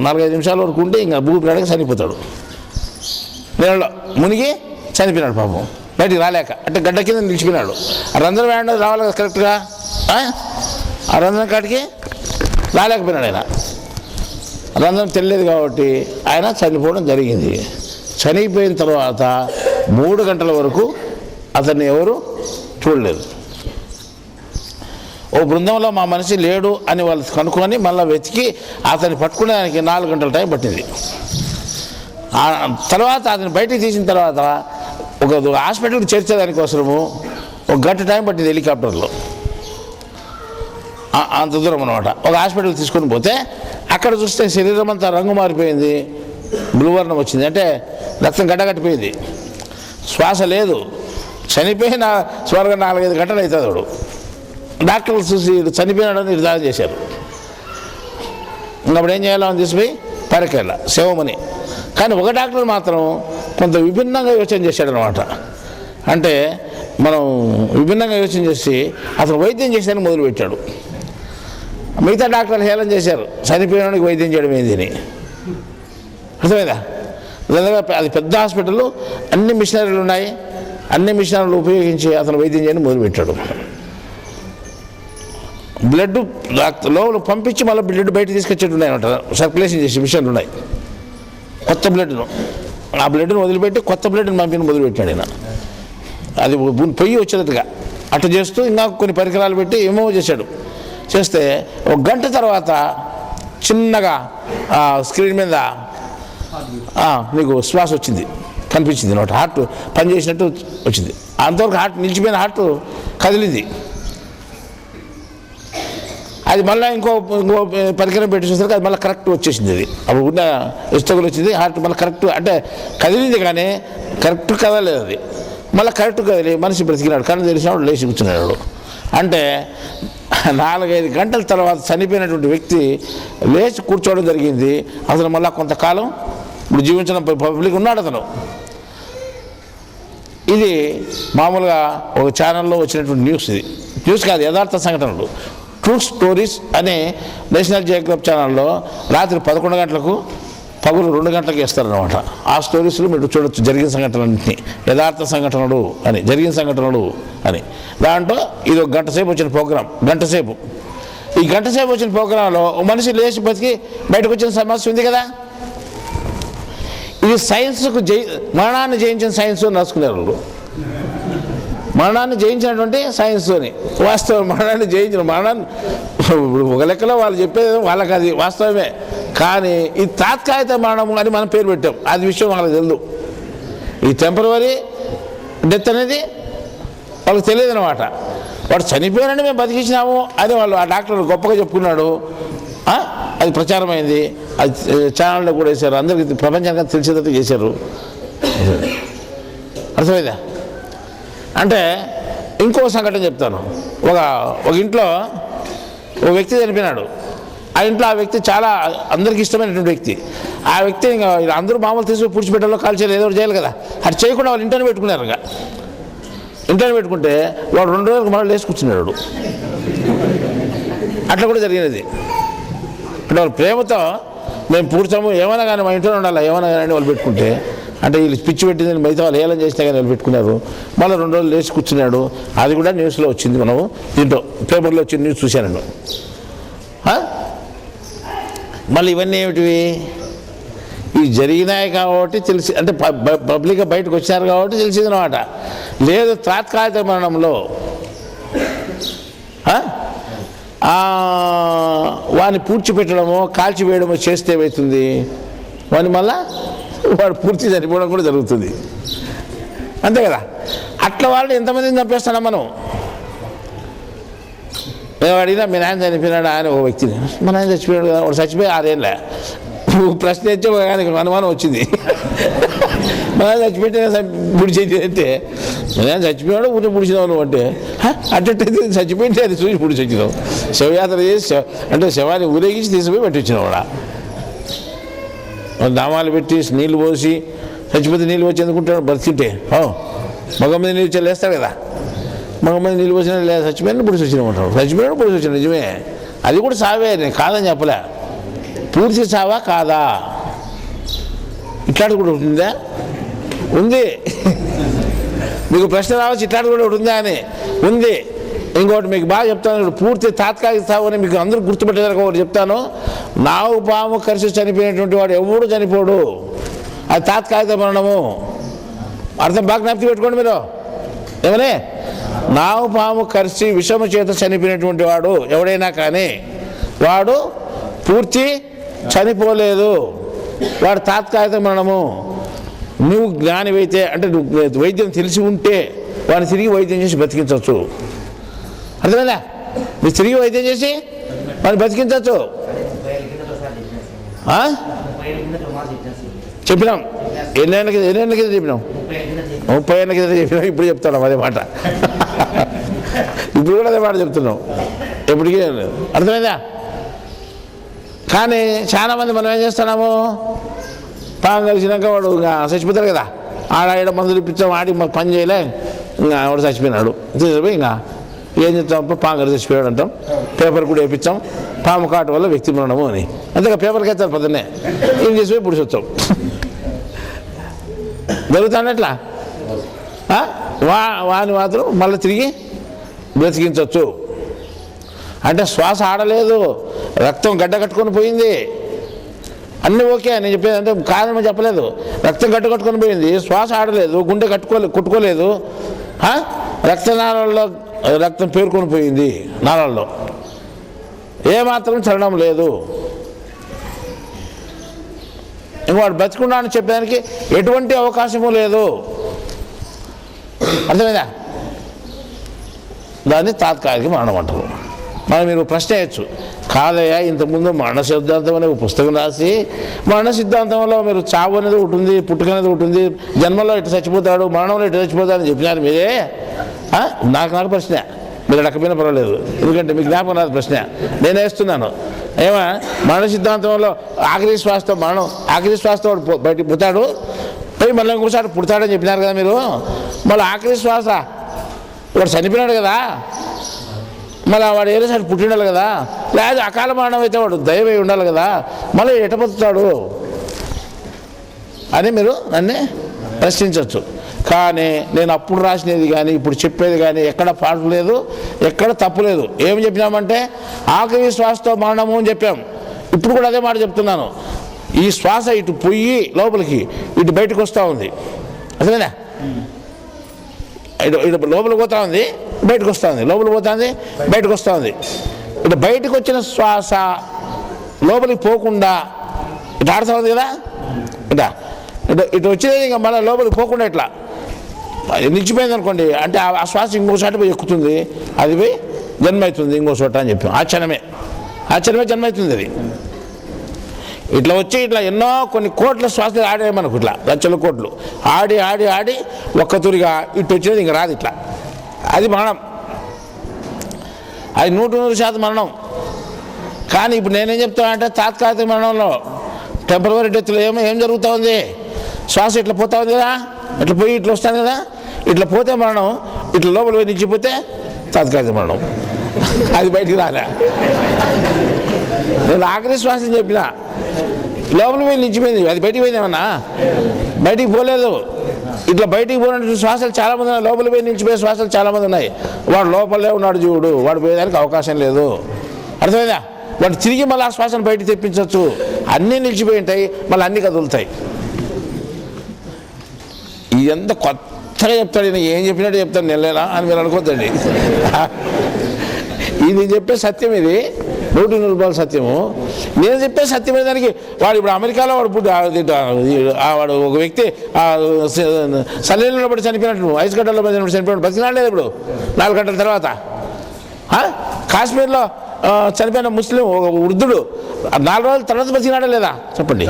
4-5 నిమిషాల వరకు ఉంటే ఇంకా భూమికి చనిపోతాడు. నీళ్ళలో మునిగి చనిపోయినాడు పాపం, బయటికి రాలేక. అంటే గడ్డ కింద నిలిచిపోయినాడు. ఆ రంధ్రం వేయడం రావాలి కదా కరెక్ట్గా, ఆ రంధ్రం కాటికి రాలేకపోయినాడు ఆయన. రంధ్రం తెలియదు కాబట్టి ఆయన చనిపోవడం జరిగింది. చనిపోయిన తర్వాత 3 గంటల వరకు అతన్ని ఎవరు చూడలేదు. ఓ బృందంలో మా మనిషి లేడు అని వాళ్ళు కనుక్కొని మళ్ళీ వెతికి అతన్ని పట్టుకునేదానికి 4 గంటల టైం పట్టింది. తర్వాత అతను బయటికి తీసిన తర్వాత ఒక హాస్పిటల్కి చేర్చేదానికోసము 1 గంట టైం పట్టింది హెలికాప్టర్లో. అంత దూరం అనమాట. ఒక హాస్పిటల్కి తీసుకొని పోతే అక్కడ చూస్తే శరీరం అంతా రంగు మారిపోయింది, బ్లూ వర్ణం వచ్చింది. అంటే రక్తం గడ్డగట్టిపోయింది, శ్వాస లేదు. చనిపోయిన సుమారుగా 4-5 గంటలు అవుతుంది. వాడు డాక్టర్లు చూసి చనిపోయినాడని నిర్ధారణ చేశారు. అప్పుడు ఏం చేయాలో అని తీసిపోయి పరికెళ్ళ శవమని. కానీ ఒక డాక్టర్ మాత్రం కొంత విభిన్నంగా యోచన చేశాడనమాట. అంటే మనం విభిన్నంగా యోచన చేసి అతను వైద్యం చేసేదానికి మొదలుపెట్టాడు. మిగతా డాక్టర్లు హేళన చేశారు, చనిపోయినానికి వైద్యం చేయడం ఏంది. అర్థమైందా? అది పెద్ద హాస్పిటల్, అన్ని మిషనరీలు ఉన్నాయి. అన్ని మిషనరీలు ఉపయోగించి అతను వైద్యం చేయడం మొదలుపెట్టాడు. బ్లడ్ లోపల పంపించి మళ్ళీ బ్లడ్ బయట తీసుకొచ్చేట్టు ఉన్నాయన్నమాట. సర్క్యులేషన్ చేసి మిషన్లు ఉన్నాయి. కొత్త బ్లడ్ను, ఆ బ్లడ్ను వదిలిపెట్టి కొత్త బ్లడ్ని పంపిన మొదలుపెట్టాడు ఆయన. అది పొయ్యి వచ్చేటట్టుగా అటు చేస్తూ ఇంకా కొన్ని పరికరాలు పెట్టి ఏమో చేశాడు. చేస్తే 1 గంట తర్వాత చిన్నగా స్క్రీన్ మీద నీకు శ్వాస వచ్చింది, కనిపించింది అనమాట. హార్ట్ పనిచేసినట్టు వచ్చింది. అంతవరకు హార్ట్ నిలిచిపోయిన హార్ట్ కదిలింది. అది మళ్ళీ ఇంకో పరికరం పెట్టి చూస్తే అది మళ్ళీ కరెక్ట్ వచ్చేసింది. అది అప్పుడు ఉన్న ఇష్టకులు వచ్చింది, హార్ట్ మళ్ళీ కరెక్ట్, అంటే కదిలింది కానీ కరెక్ట్ కదలేదు. అది మళ్ళీ కరెక్ట్ కదిలి మనిషి బ్రతికినాడు. కళ్ళు తెలిసినప్పుడు లేచి కూర్చున్నాడు. అంటే 4-5 గంటల తర్వాత చనిపోయినటువంటి వ్యక్తి లేచి కూర్చోవడం జరిగింది. అతను మళ్ళీ కొంతకాలం ఇప్పుడు జీవించిన పబ్లిక్ ఉన్నాడు అతను. ఇది మామూలుగా ఒక ఛానల్లో వచ్చినటువంటి న్యూస్. ఇది న్యూస్ కాదు, యథార్థ సంఘటనలు. ట్రూ స్టోరీస్ అనే నేషనల్ జియోగ్రఫీ ఛానల్లో రాత్రి 11 గంటలకు పగులు 2 గంటలకు వేస్తారనమాట. ఆ స్టోరీస్లో మీరు చూడొచ్చు జరిగిన సంఘటనలన్నింటినీ. యథార్థ సంఘటనలు అని, జరిగిన సంఘటనలు అని. దాంట్లో ఇది 1 గంట సేపు వచ్చిన ప్రోగ్రాం. గంట సేపు, ఈ గంట సేపు వచ్చిన ప్రోగ్రాంలో మనిషి లేచి బతికి బయటకు వచ్చిన సమస్య ఉంది కదా. ఇది సైన్స్కు మరణాన్ని జయించిన సైన్స్ అని రాసుకున్నారు వాళ్ళు. మరణాన్ని జయించినటువంటి సైన్స్ అని. వాస్తవం మరణాన్ని జయించిన మరణాన్ని ఒక లెక్కలో వాళ్ళు చెప్పేది వాళ్ళకి అది వాస్తవమే. కానీ ఇది తాత్కాలిక మరణం అని మనం పేరు పెట్టాం. అది విషయం వాళ్ళకి తెలియదు. ఈ టెంపరవరీ డెత్ అనేది వాళ్ళకి తెలియదు అనమాట. వాడు చనిపోయారని మేము బతికించినాము అని వాళ్ళు ఆ డాక్టర్ గొప్పగా చెప్పుకున్నాడు. అది ప్రచారమైంది, అది ఛానల్లో కూడా వేశారు, అందరికీ ప్రపంచానికి తెలిసేటట్టు చేశారు. అర్థమైందా? అంటే ఇంకో సంఘటన చెప్తాను. ఒక ఇంట్లో ఒక వ్యక్తి చనిపోయినాడు. ఆ ఇంట్లో ఆ వ్యక్తి చాలా అందరికీ ఇష్టమైనటువంటి వ్యక్తి. ఆ వ్యక్తి ఇంకా అందరూ మామూలు తీసుకుని పుడిచిపెట్టడంలో కాల్చేయాలి, ఏదో చేయాలి కదా. అది చేయకుండా వాళ్ళు ఇంటర్ని పెట్టుకున్నారు. ఇంకా ఇంటర్ని పెట్టుకుంటే వాడు 2 రోజులకు మళ్ళీ లేచి కూర్చున్నాడు. అట్లా కూడా జరిగినది. అంటే వాళ్ళు ప్రేమతో మేము పూడ్చాము, ఏమైనా కానీ మా ఇంట్లో ఉండాలి, ఏమైనా కానీ వాళ్ళు పెట్టుకుంటే, అంటే వీళ్ళు పిచ్చి పెట్టిందని మిగతా వాళ్ళు ఏలం చేసినా కానీ వాళ్ళు పెట్టుకున్నారు. మళ్ళీ 2 రోజులు లేచి కూర్చున్నాడు. అది కూడా న్యూస్లో వచ్చింది. మనము దీంట్లో పేపర్లో వచ్చిన న్యూస్ చూశాను. మళ్ళీ ఇవన్నీ ఏమిటివి? ఇవి జరిగినాయి కాబట్టి తెలిసి, అంటే పబ్లిక్గా బయటకు వచ్చారు కాబట్టి తెలిసింది అనమాట. లేదు తాత్కాలిక మరణంలో వాడిని పూడ్చిపెట్టడమో కాల్చివేయడమో చేస్తే ఏమవుతుంది? వాడిని మళ్ళా వాడు పూర్తి చనిపోవడం కూడా జరుగుతుంది. అంతే కదా. అట్లా వాళ్ళు ఎంతమందిని చంపేస్తున్నాం మనం. మేము అడిగినా మీ నాయన చనిపోయినాడు అని ఒక వ్యక్తిని. మా నాయన చచ్చిపోయాడు కదా, వాడు చచ్చిపోయి 6 ఏళ్ళ. ప్రశ్న ఇచ్చే ఆయనకి అనుమానం వచ్చింది. మా నాయన చచ్చిపెట్టిన పుడిచేది అంటే, మా నాయన చచ్చిపోయాడు ఊరి పుడిచినావు నువ్వు అంటే, అట్టయితే చచ్చిపోయింటే అది చూసి పుడిచి వచ్చినావు. శవయాత్ర చేసి అంటే శవాన్ని ఊరేగించి తీసుకుపోయి పెట్టించినావు. నామాలు పెట్టి నీళ్ళు పోసి చచ్చిపోతే నీళ్ళు వచ్చి ఎందుకుంటాడు? బ్రతికింటే మగ మీద నీళ్ళు చెల్లేస్తాడు కదా. మగమంది నీళ్ళు పోసినా లేదా చచ్చిపోయిన పొడిచి వచ్చిన ఉంటాడు, చచ్చిపోయినా పొడిచి వచ్చిన నిజమే, అది కూడా సావే, నేను కాదని చెప్పలే. పూర్తి సావా కాదా? ఇట్లాంటి కూడా ఉంటుందా? ఉంది. మీకు ప్రశ్న రావచ్చు ఇట్లాంటి కూడా ఒకటి ఉందా అని. ఉంది. ఇంకోటి మీకు బాగా చెప్తాను, పూర్తి తాత్కాలిక సావు అని మీకు అందరూ గుర్తుపెట్టేదానికి ఒకటి చెప్తాను. నావు పాము కరిసి చనిపోయినటువంటి వాడు ఎవడు చనిపోడు, అది తాత్కాలిక మరణము. అర్థం బాగా జ్ఞాపకం పెట్టుకోండి మీరు. ఏమని? నావు పాము కరిసి విషము చేత చనిపోయినటువంటి వాడు ఎవడైనా కానీ వాడు పూర్తి చనిపోలేదు, వాడు తాత్కాలిక మరణము. నువ్వు జ్ఞానివైతే అంటే నువ్వు వైద్యం తెలిసి ఉంటే వాడిని తిరిగి వైద్యం చేసి బతికించవచ్చు. అర్థమైందా? నువ్వు తిరిగి వైద్యం చేసి వాడిని బతికించవచ్చు. చెప్పినాం. ఎన్నేళ్ళ కింద చెప్పినాం? 30 ఏళ్ళ కింద చెప్పినాం. ఇప్పుడు చెప్తున్నాం అదే మాట. ఇప్పుడు కూడా అదే మాట చెప్తున్నాం. ఎప్పటికీ అర్థమైందా? కానీ చాలామంది మనం ఏం చేస్తున్నాము, పాము కలిసినాక వాడు ఇంకా చచ్చిపోతారు కదా, ఆడ మందులు ఇప్పించాం, ఆడి మాకు పని చేయలే, ఇంకా వాడు చచ్చిపోయినాడు. ఇంకా ఏం చెప్తాం, పాము కలిసి చచ్చిపోయాడు అంటాం. పేపర్ కూడా వేయించాం, పాము కాటు వల్ల వ్యక్తి మరణము అని. అంతేగా పేపర్కి వేస్తారు పొద్దున్నే, ఏం చేసిపోయి పుడిచి వచ్చాం. జరుగుతానట్లా వాని మాత్రం మళ్ళీ తిరిగి బ్రతికించవచ్చు. అంటే శ్వాస ఆడలేదు, రక్తం గడ్డ కట్టుకొని పోయింది, అన్నీ ఓకే. నేను చెప్పేది అంటే కారణం చెప్పలేదు. రక్తం గడ్డ కట్టుకొని పోయింది, శ్వాస ఆడలేదు, గుండె కొట్టుకోలేదు, రక్తనాళాల్లో రక్తం పేరుకొని పోయింది, నాళాల్లో ఏమాత్రం చలనం లేదు. ఇంకోటి బతికుండా అని చెప్పడానికి ఎటువంటి అవకాశము లేదు. అర్థమైందా? దాన్ని తాత్కాలిక మరణం అంటారు. మనం మీరు ప్రశ్న వేయచ్చు, కాదయ్యా ఇంతకుముందు మరణ సిద్ధాంతం అనే ఒక పుస్తకం రాసి మరణ సిద్ధాంతంలో మీరు చావు అనేది ఒకటి ఉంది, పుట్టుక అనేది ఒకటి ఉంది, జన్మలో ఇటు చచ్చిపోతాడు, మరణంలో ఇటు చచ్చిపోతాడు అని చెప్పినారు మీరే. నాకు ప్రశ్న, మీరు అడగకపోయినా పర్వాలేదు, ఎందుకంటే మీకు జ్ఞాపకం రాదు ప్రశ్న, నేను వేస్తున్నాను. ఏమా మరణ సిద్ధాంతంలో ఆఖరి శ్వాసతో మరణం, ఆఖరి శ్వాసతో వాడు బయటికి పుడతాడు, పోయి మళ్ళీ ఇంకోసారి పుడతాడని చెప్పినారు కదా మీరు. మళ్ళీ ఆఖరి శ్వాస వాడు చనిపోయినాడు కదా, మళ్ళీ వాడు ఏదోసారి పుట్టిండాలి కదా, లేదా అకాల మరణం అయితే వాడు దైవై ఉండాలి కదా, మళ్ళీ ఎట బతుకుతాడు అని మీరు నన్ను ప్రశ్నించవచ్చు. కానీ నేను అప్పుడు రాసినది కానీ ఇప్పుడు చెప్పేది కానీ ఎక్కడ ఫాల్ట్ లేదు, ఎక్కడ తప్పు లేదు. ఏం చెప్పినామంటే ఆఖరి శ్వాసతో మరణము అని చెప్పాం. ఇప్పుడు కూడా అదే మాట చెప్తున్నాను. ఈ శ్వాస ఇటు పొయ్యి లోపలికి ఇటు బయటకు వస్తూ ఉంది, అసలేనా? ఇటు లోపలికి పోతూ ఉంది, బయటకు వస్తూ ఉంది, లోపలికి పోతుంది, బయటకు వస్తూ ఉంది. ఇటు బయటకు వచ్చిన శ్వాస లోపలికి పోకుండా ఇటు ఆడుతూ ఉంది కదా, ఇటు వచ్చేది ఇంకా మళ్ళీ లోపలికి పోకుండా ఇట్లా నిలిచిపోయింది అనుకోండి, అంటే ఆ శ్వాస ఇంకో చోట పోయి ఎక్కుతుంది, అది పోయి జన్మ అవుతుంది ఇంకో చోట అని చెప్పాం. ఆ క్షణమే జన్మ అవుతుంది. అది ఇట్లా వచ్చి ఇట్లా ఎన్నో కొన్ని కోట్ల శ్వాసలు ఆడే మనకు, ఇట్లా లక్షల కోట్లు ఆడి ఆడి ఆడి ఒక్కతూరిగా ఇటు వచ్చినది ఇంక రాదు ఇట్లా. అది మరణం, అది 100% మరణం. కానీ ఇప్పుడు నేనేం చెప్తానంటే తాత్కాలిక మరణంలో టెంపరవరీ డెత్లో ఏం జరుగుతూ ఉంది, శ్వాస ఇట్లా పోతా ఉంది కదా, ఇట్లా పోయి ఇట్లా వస్తాను కదా, ఇట్లా పోతే మరణం, ఇట్లా లోపల పోయి నిలిచిపోతే తాత్కాలిక మరణం. అది బయటికి రాలే. నేను ఆఖరి శ్వాస చెప్పిన లోపల పోయి నిలిచిపోయింది, అది బయటికి పోయిందేమన్నా, బయటికి పోలేదు. ఇట్లా బయటికి పోయినటువంటి శ్వాసలు చాలామంది ఉన్నాయి, లోపల పోయి నిలిచిపోయే శ్వాసలు చాలామంది ఉన్నాయి. వాడు లోపలే ఉన్నాడు జీవుడు, వాడు పోయేదానికి అవకాశం లేదు. అర్థమైందా? వాడు తిరిగి మళ్ళీ ఆ శ్వాసను బయటికి తెప్పించవచ్చు. అన్నీ నిలిచిపోయి ఉంటాయి, మళ్ళీ అన్నీ కదులుతాయి. ఇదంత కొత్తగా చెప్తాడు, నేను ఏం చెప్పినట్టు చెప్తాను నెలలేనా అని మీరు అనుకోద్దండి. ఇది చెప్పే సత్యం, ఇది 100% సత్యము. నేను చెప్పే సత్యమైన దానికి వాడు ఇప్పుడు అమెరికాలో వాడు ఒక వ్యక్తి సలీలో పడి చనిపోయినట్టు, 5 గంటల్లో చనిపోయినట్టు బతికినాడు లేదు ఇప్పుడు 4 గంటల తర్వాత. కాశ్మీర్లో చనిపోయిన ముస్లిం ఒక వృద్ధుడు 4 రోజుల తర్వాత బతికినాడా లేదా చెప్పండి?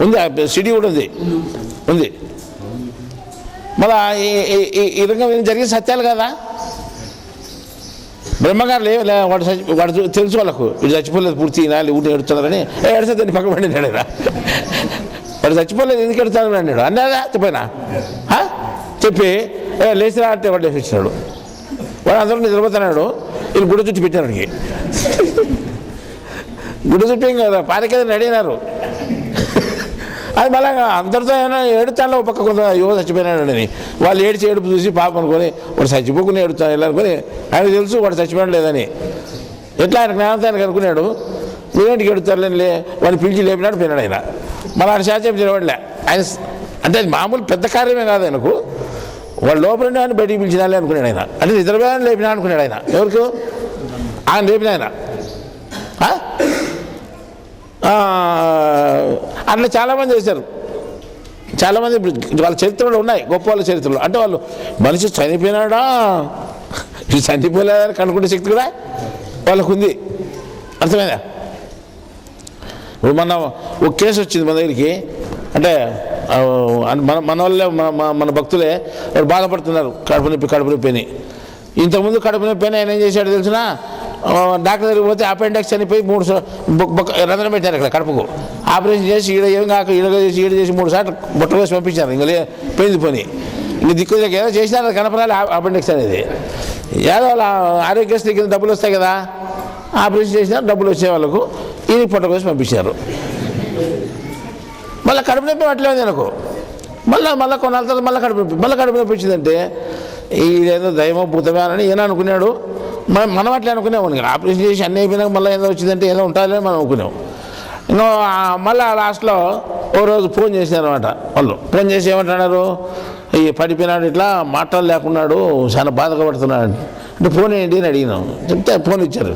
ఉంది, సిడీ కూడా ఉంది. మళ్ళా ఈ విధంగా జరిగిన సత్యాలు కదా. బ్రహ్మగారు వాడు తెలుసు వాళ్ళకు, వీడు చచ్చిపోలేదు పూర్తి నాలి ఊటి ఎడుతున్నారని, ఎడితే దాన్ని పక్క పడినాడు. వాడు చచ్చిపోలేదు ఎందుకు ఎడుతాడు అన్నాడు, అన్నాడా చెప్పినా చెప్పి లేచిరా అంటే వాడు లేచి వచ్చినాడు. వాడు అందరూ నిద్రపోతున్నాడు. వీళ్ళు గుడి చుట్టి పెట్టారు. వాడికి గుడి చుట్టి ఇంకా పారికేదని అడిగినారు. అది మళ్ళీ అందరితో ఏమైనా ఏడుతాలో పక్క కొంత యువ చచ్చిపోయినాడని వాళ్ళు ఏడుపు చూసి పాప అనుకొని వాడు చచ్చిపోకుని ఏడుతాను వెళ్ళనుకొని ఆయనకు తెలుసు వాడు చచ్చిపోయాడు లేదని. ఎట్లా ఆయన జ్ఞానంతో ఆయనకు అనుకున్నాడు. మీరేంటికి ఏడుతారులే వాడిని పిలిచి లేపినాడు పోయినాడు ఆయన. మళ్ళీ ఆయన శాతం నిలబడలే ఆయన. అంటే అది మామూలు పెద్ద కార్యమే కాదు ఆయనకు. వాడు లోపల ఆయన బయటికి పిలిచినాలే అనుకున్నాడు ఆయన. అంటే నిద్రపోయాలని లేపినా అనుకున్నాడు ఆయన. ఎవరికి ఆయన లేపిన ఆయన. అట్లా చాలామంది చేశారు. చాలామంది వాళ్ళ చరిత్రలో ఉన్నాయి, గొప్ప వాళ్ళ చరిత్రలో. అంటే వాళ్ళు మనిషి చనిపోయినాడా చనిపోలేదని కనుక్కునే శక్తి కూడా వాళ్ళకు ఉంది. అర్థమైందా? ఇప్పుడు మన ఒక కేసు వచ్చింది మన దగ్గరికి. అంటే మన వాళ్ళే మన భక్తులే వాళ్ళు బాధపడుతున్నారు కడుపు నొప్పి అని. ఇంతకుముందు కడుపు నొప్పి అని ఆయన ఏం చేశాడు తెలిసిన, డాక్టర్ దగ్గరికి పోతే అపెండిక్స్ చనిపోయి 3 రంధ్రం పెట్టారు ఇక్కడ కడుపుకు. ఆపరేషన్ చేసి ఏం కాక ఈడ చేసి 3 సార్లు బొట్ట వేసి పంపించారు. ఇంకా పోయింది పని. ఇంక దిక్కు ఏదో చేసినారు కనపరాలి అపెండిక్స్ అనేది. ఏదో వాళ్ళ ఆరోగ్యశ్రీ కింద డబ్బులు వస్తాయి కదా, ఆపరేషన్ చేసినారు, డబ్బులు వచ్చే వాళ్ళకు ఇది పొట్ట వేసి పంపించారు. మళ్ళీ కడుపు నొప్పి పట్టలేదు నాకు. మళ్ళీ కొన్నాళ్ళ తర్వాత మళ్ళీ కడుపు నొప్పి వచ్చిందంటే ఇదేదో దైవం భూతమే అని ఈయన అనుకున్నాడు. మనం అట్లా అనుకునేవాడు. ఆపరేషన్ చేసి అన్నీ అయిపోయినాక మళ్ళీ ఏదో వచ్చిందంటే ఏదో ఉంటుందని మనం అనుకున్నాం. ఇంకా మళ్ళీ లాస్ట్లో ఓ రోజు ఫోన్ చేసినారన్నమాట. వాళ్ళు ఫోన్ చేసి ఏమంటున్నారు, ఈ పడిపోయినాడు, ఇట్లా మాటలు లేకున్నాడు, చాలా బాధగా పడుతున్నాడు. అంటే ఫోన్ ఏంటి అని అడిగినాం. చెప్తే ఫోన్ ఇచ్చారు.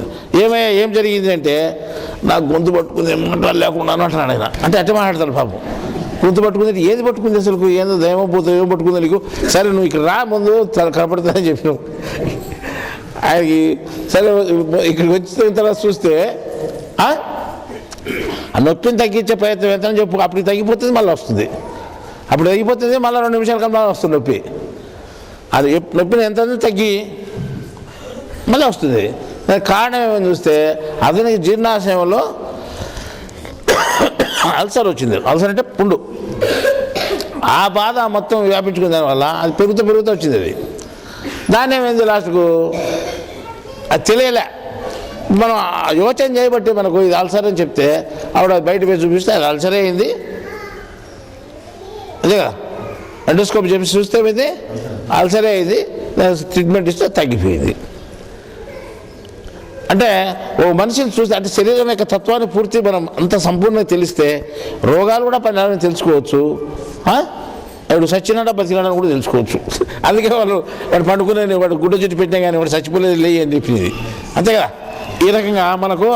ఏం జరిగింది అంటే, నాకు గొంతు పట్టుకుంది, మాటలు లేకుండా అంటున్నాడు ఆయన. అంటే అట్టే మాట్లాడతాడు పాపం. గొంతు పట్టుకుంది, ఏది పట్టుకుంది అసలు, ఏదో దైవం పోతుంది, ఏం పట్టుకుంది నీకు, సరే నువ్వు ఇక్కడ రా ముందు కనపడుతుందని చెప్పినావు ఆయనకి. సరే ఇక్కడికి వచ్చిన తర్వాత చూస్తే ఆ నొప్పిని తగ్గించే ప్రయత్నం ఎంతని చెప్పు. అప్పుడు తగ్గిపోతుంది, మళ్ళీ వస్తుంది. అప్పుడు తగ్గిపోతుంది, మళ్ళీ 2 నిమిషాల కన్నా వస్తుంది నొప్పి. అది నొప్పిని ఎంత తగ్గి మళ్ళీ వస్తుంది. కారణం ఏమని చూస్తే అతనికి జీర్ణాశయంలో అల్సర్ వచ్చింది. అల్సర్ అంటే పుండు. ఆ బాధ మొత్తం వ్యాపించుకున్న దానివల్ల అది పెరుగుతూ వచ్చింది. అది దాన్ని ఏమైంది లాస్ట్కు అది తెలియలే. మనం యోచన చేయబట్టి మనకు ఇది అల్సర్ అని చెప్తే ఆవిడ బయట పోయి చూపిస్తే అది అల్సరే అయింది. అదే కదా, ఎండోస్కోప్ చెప్పి చూస్తే ఇది అల్సరే అయింది. ట్రీట్మెంట్ ఇస్తే తగ్గిపోయింది. అంటే ఓ మనిషిని చూస్తే, అంటే శరీరం యొక్క తత్వాన్ని పూర్తి మనం అంత సంపూర్ణంగా తెలిస్తే రోగాలు కూడా పరిణామం తెలుసుకోవచ్చు. వాడు సచ్చినాడా బతికినాడని కూడా తెలుసుకోవచ్చు. అందుకే వాడు పండుకునే వాడు గుడ్డ చుట్టూ పెట్టినా కానీ వాడు చచ్చిపోలేదు లేయి అని చెప్పింది. అంతే కదా. ఈ రకంగా మనకు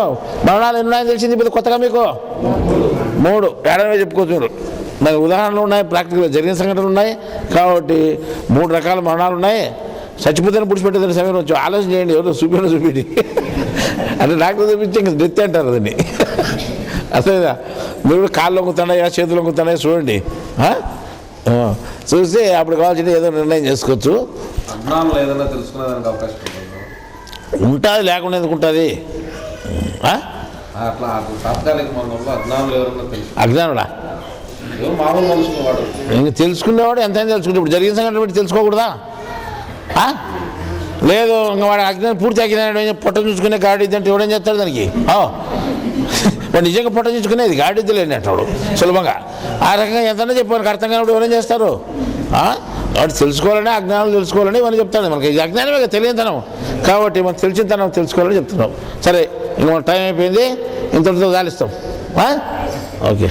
మరణాలు ఎన్ని ఉన్నాయని తెలిసింది ఇప్పుడు కొత్తగా మీకు 3 ఏడాది చెప్పుకోవచ్చు. నాకు ఉదాహరణలు ఉన్నాయి, ప్రాక్టికల్గా జరిగిన సంఘటనలు ఉన్నాయి. కాబట్టి 3 రకాల మరణాలు ఉన్నాయి. చచ్చిపోతేనే పుడిచిపెట్టేదని సమయం వచ్చి ఆలోచన చేయండి. ఎవరో చూపిండి అంటే డాక్టర్ చూపించి ఇంకా డెత్ అంటారు దాన్ని. అసలేదా మీరు కాళ్ళు వంగుతున్నాయా చేతులు వంగుతున్నాయా చూడండి. చూస్తే అప్పుడు కావాల్సిన ఏదో నిర్ణయం చేసుకోవచ్చు. ఉంటుంది, లేకుండా ఎందుకు ఉంటుంది? అజ్ఞానుడా? ఇంక తెలుసుకునేవాడు ఎంతైనా తెలుసుకుంటే ఇప్పుడు జరిగిన సంఘటన బట్టి తెలుసుకోకూడదా? లేదు ఇంకా వాడు అజ్ఞానం పూర్తి అజ్ఞానం పొట్ట చూసుకునే గాడిద్దంటే ఎవడేం చేస్తాడు దానికి? వాడు నిజంగా పొట్ట చూసుకునేది గాడిద్దులేండి అంటాడు సులభంగా. ఆ రకంగా ఎంతైనా చెప్పాను అర్థం కానివాడు ఎవరేం చేస్తారు? వాడు తెలుసుకోవాలని అజ్ఞానం తెలుసుకోవాలని మనం చెప్తాడు. మనకి ఇది అజ్ఞానమే తెలియనితనం. కాబట్టి మనకు తెలిసిన తెలుసుకోవాలని చెప్తున్నాం. సరే ఇంక మన టైం అయిపోయింది, ఇంతటితో కాలిస్తాం. ఓకే.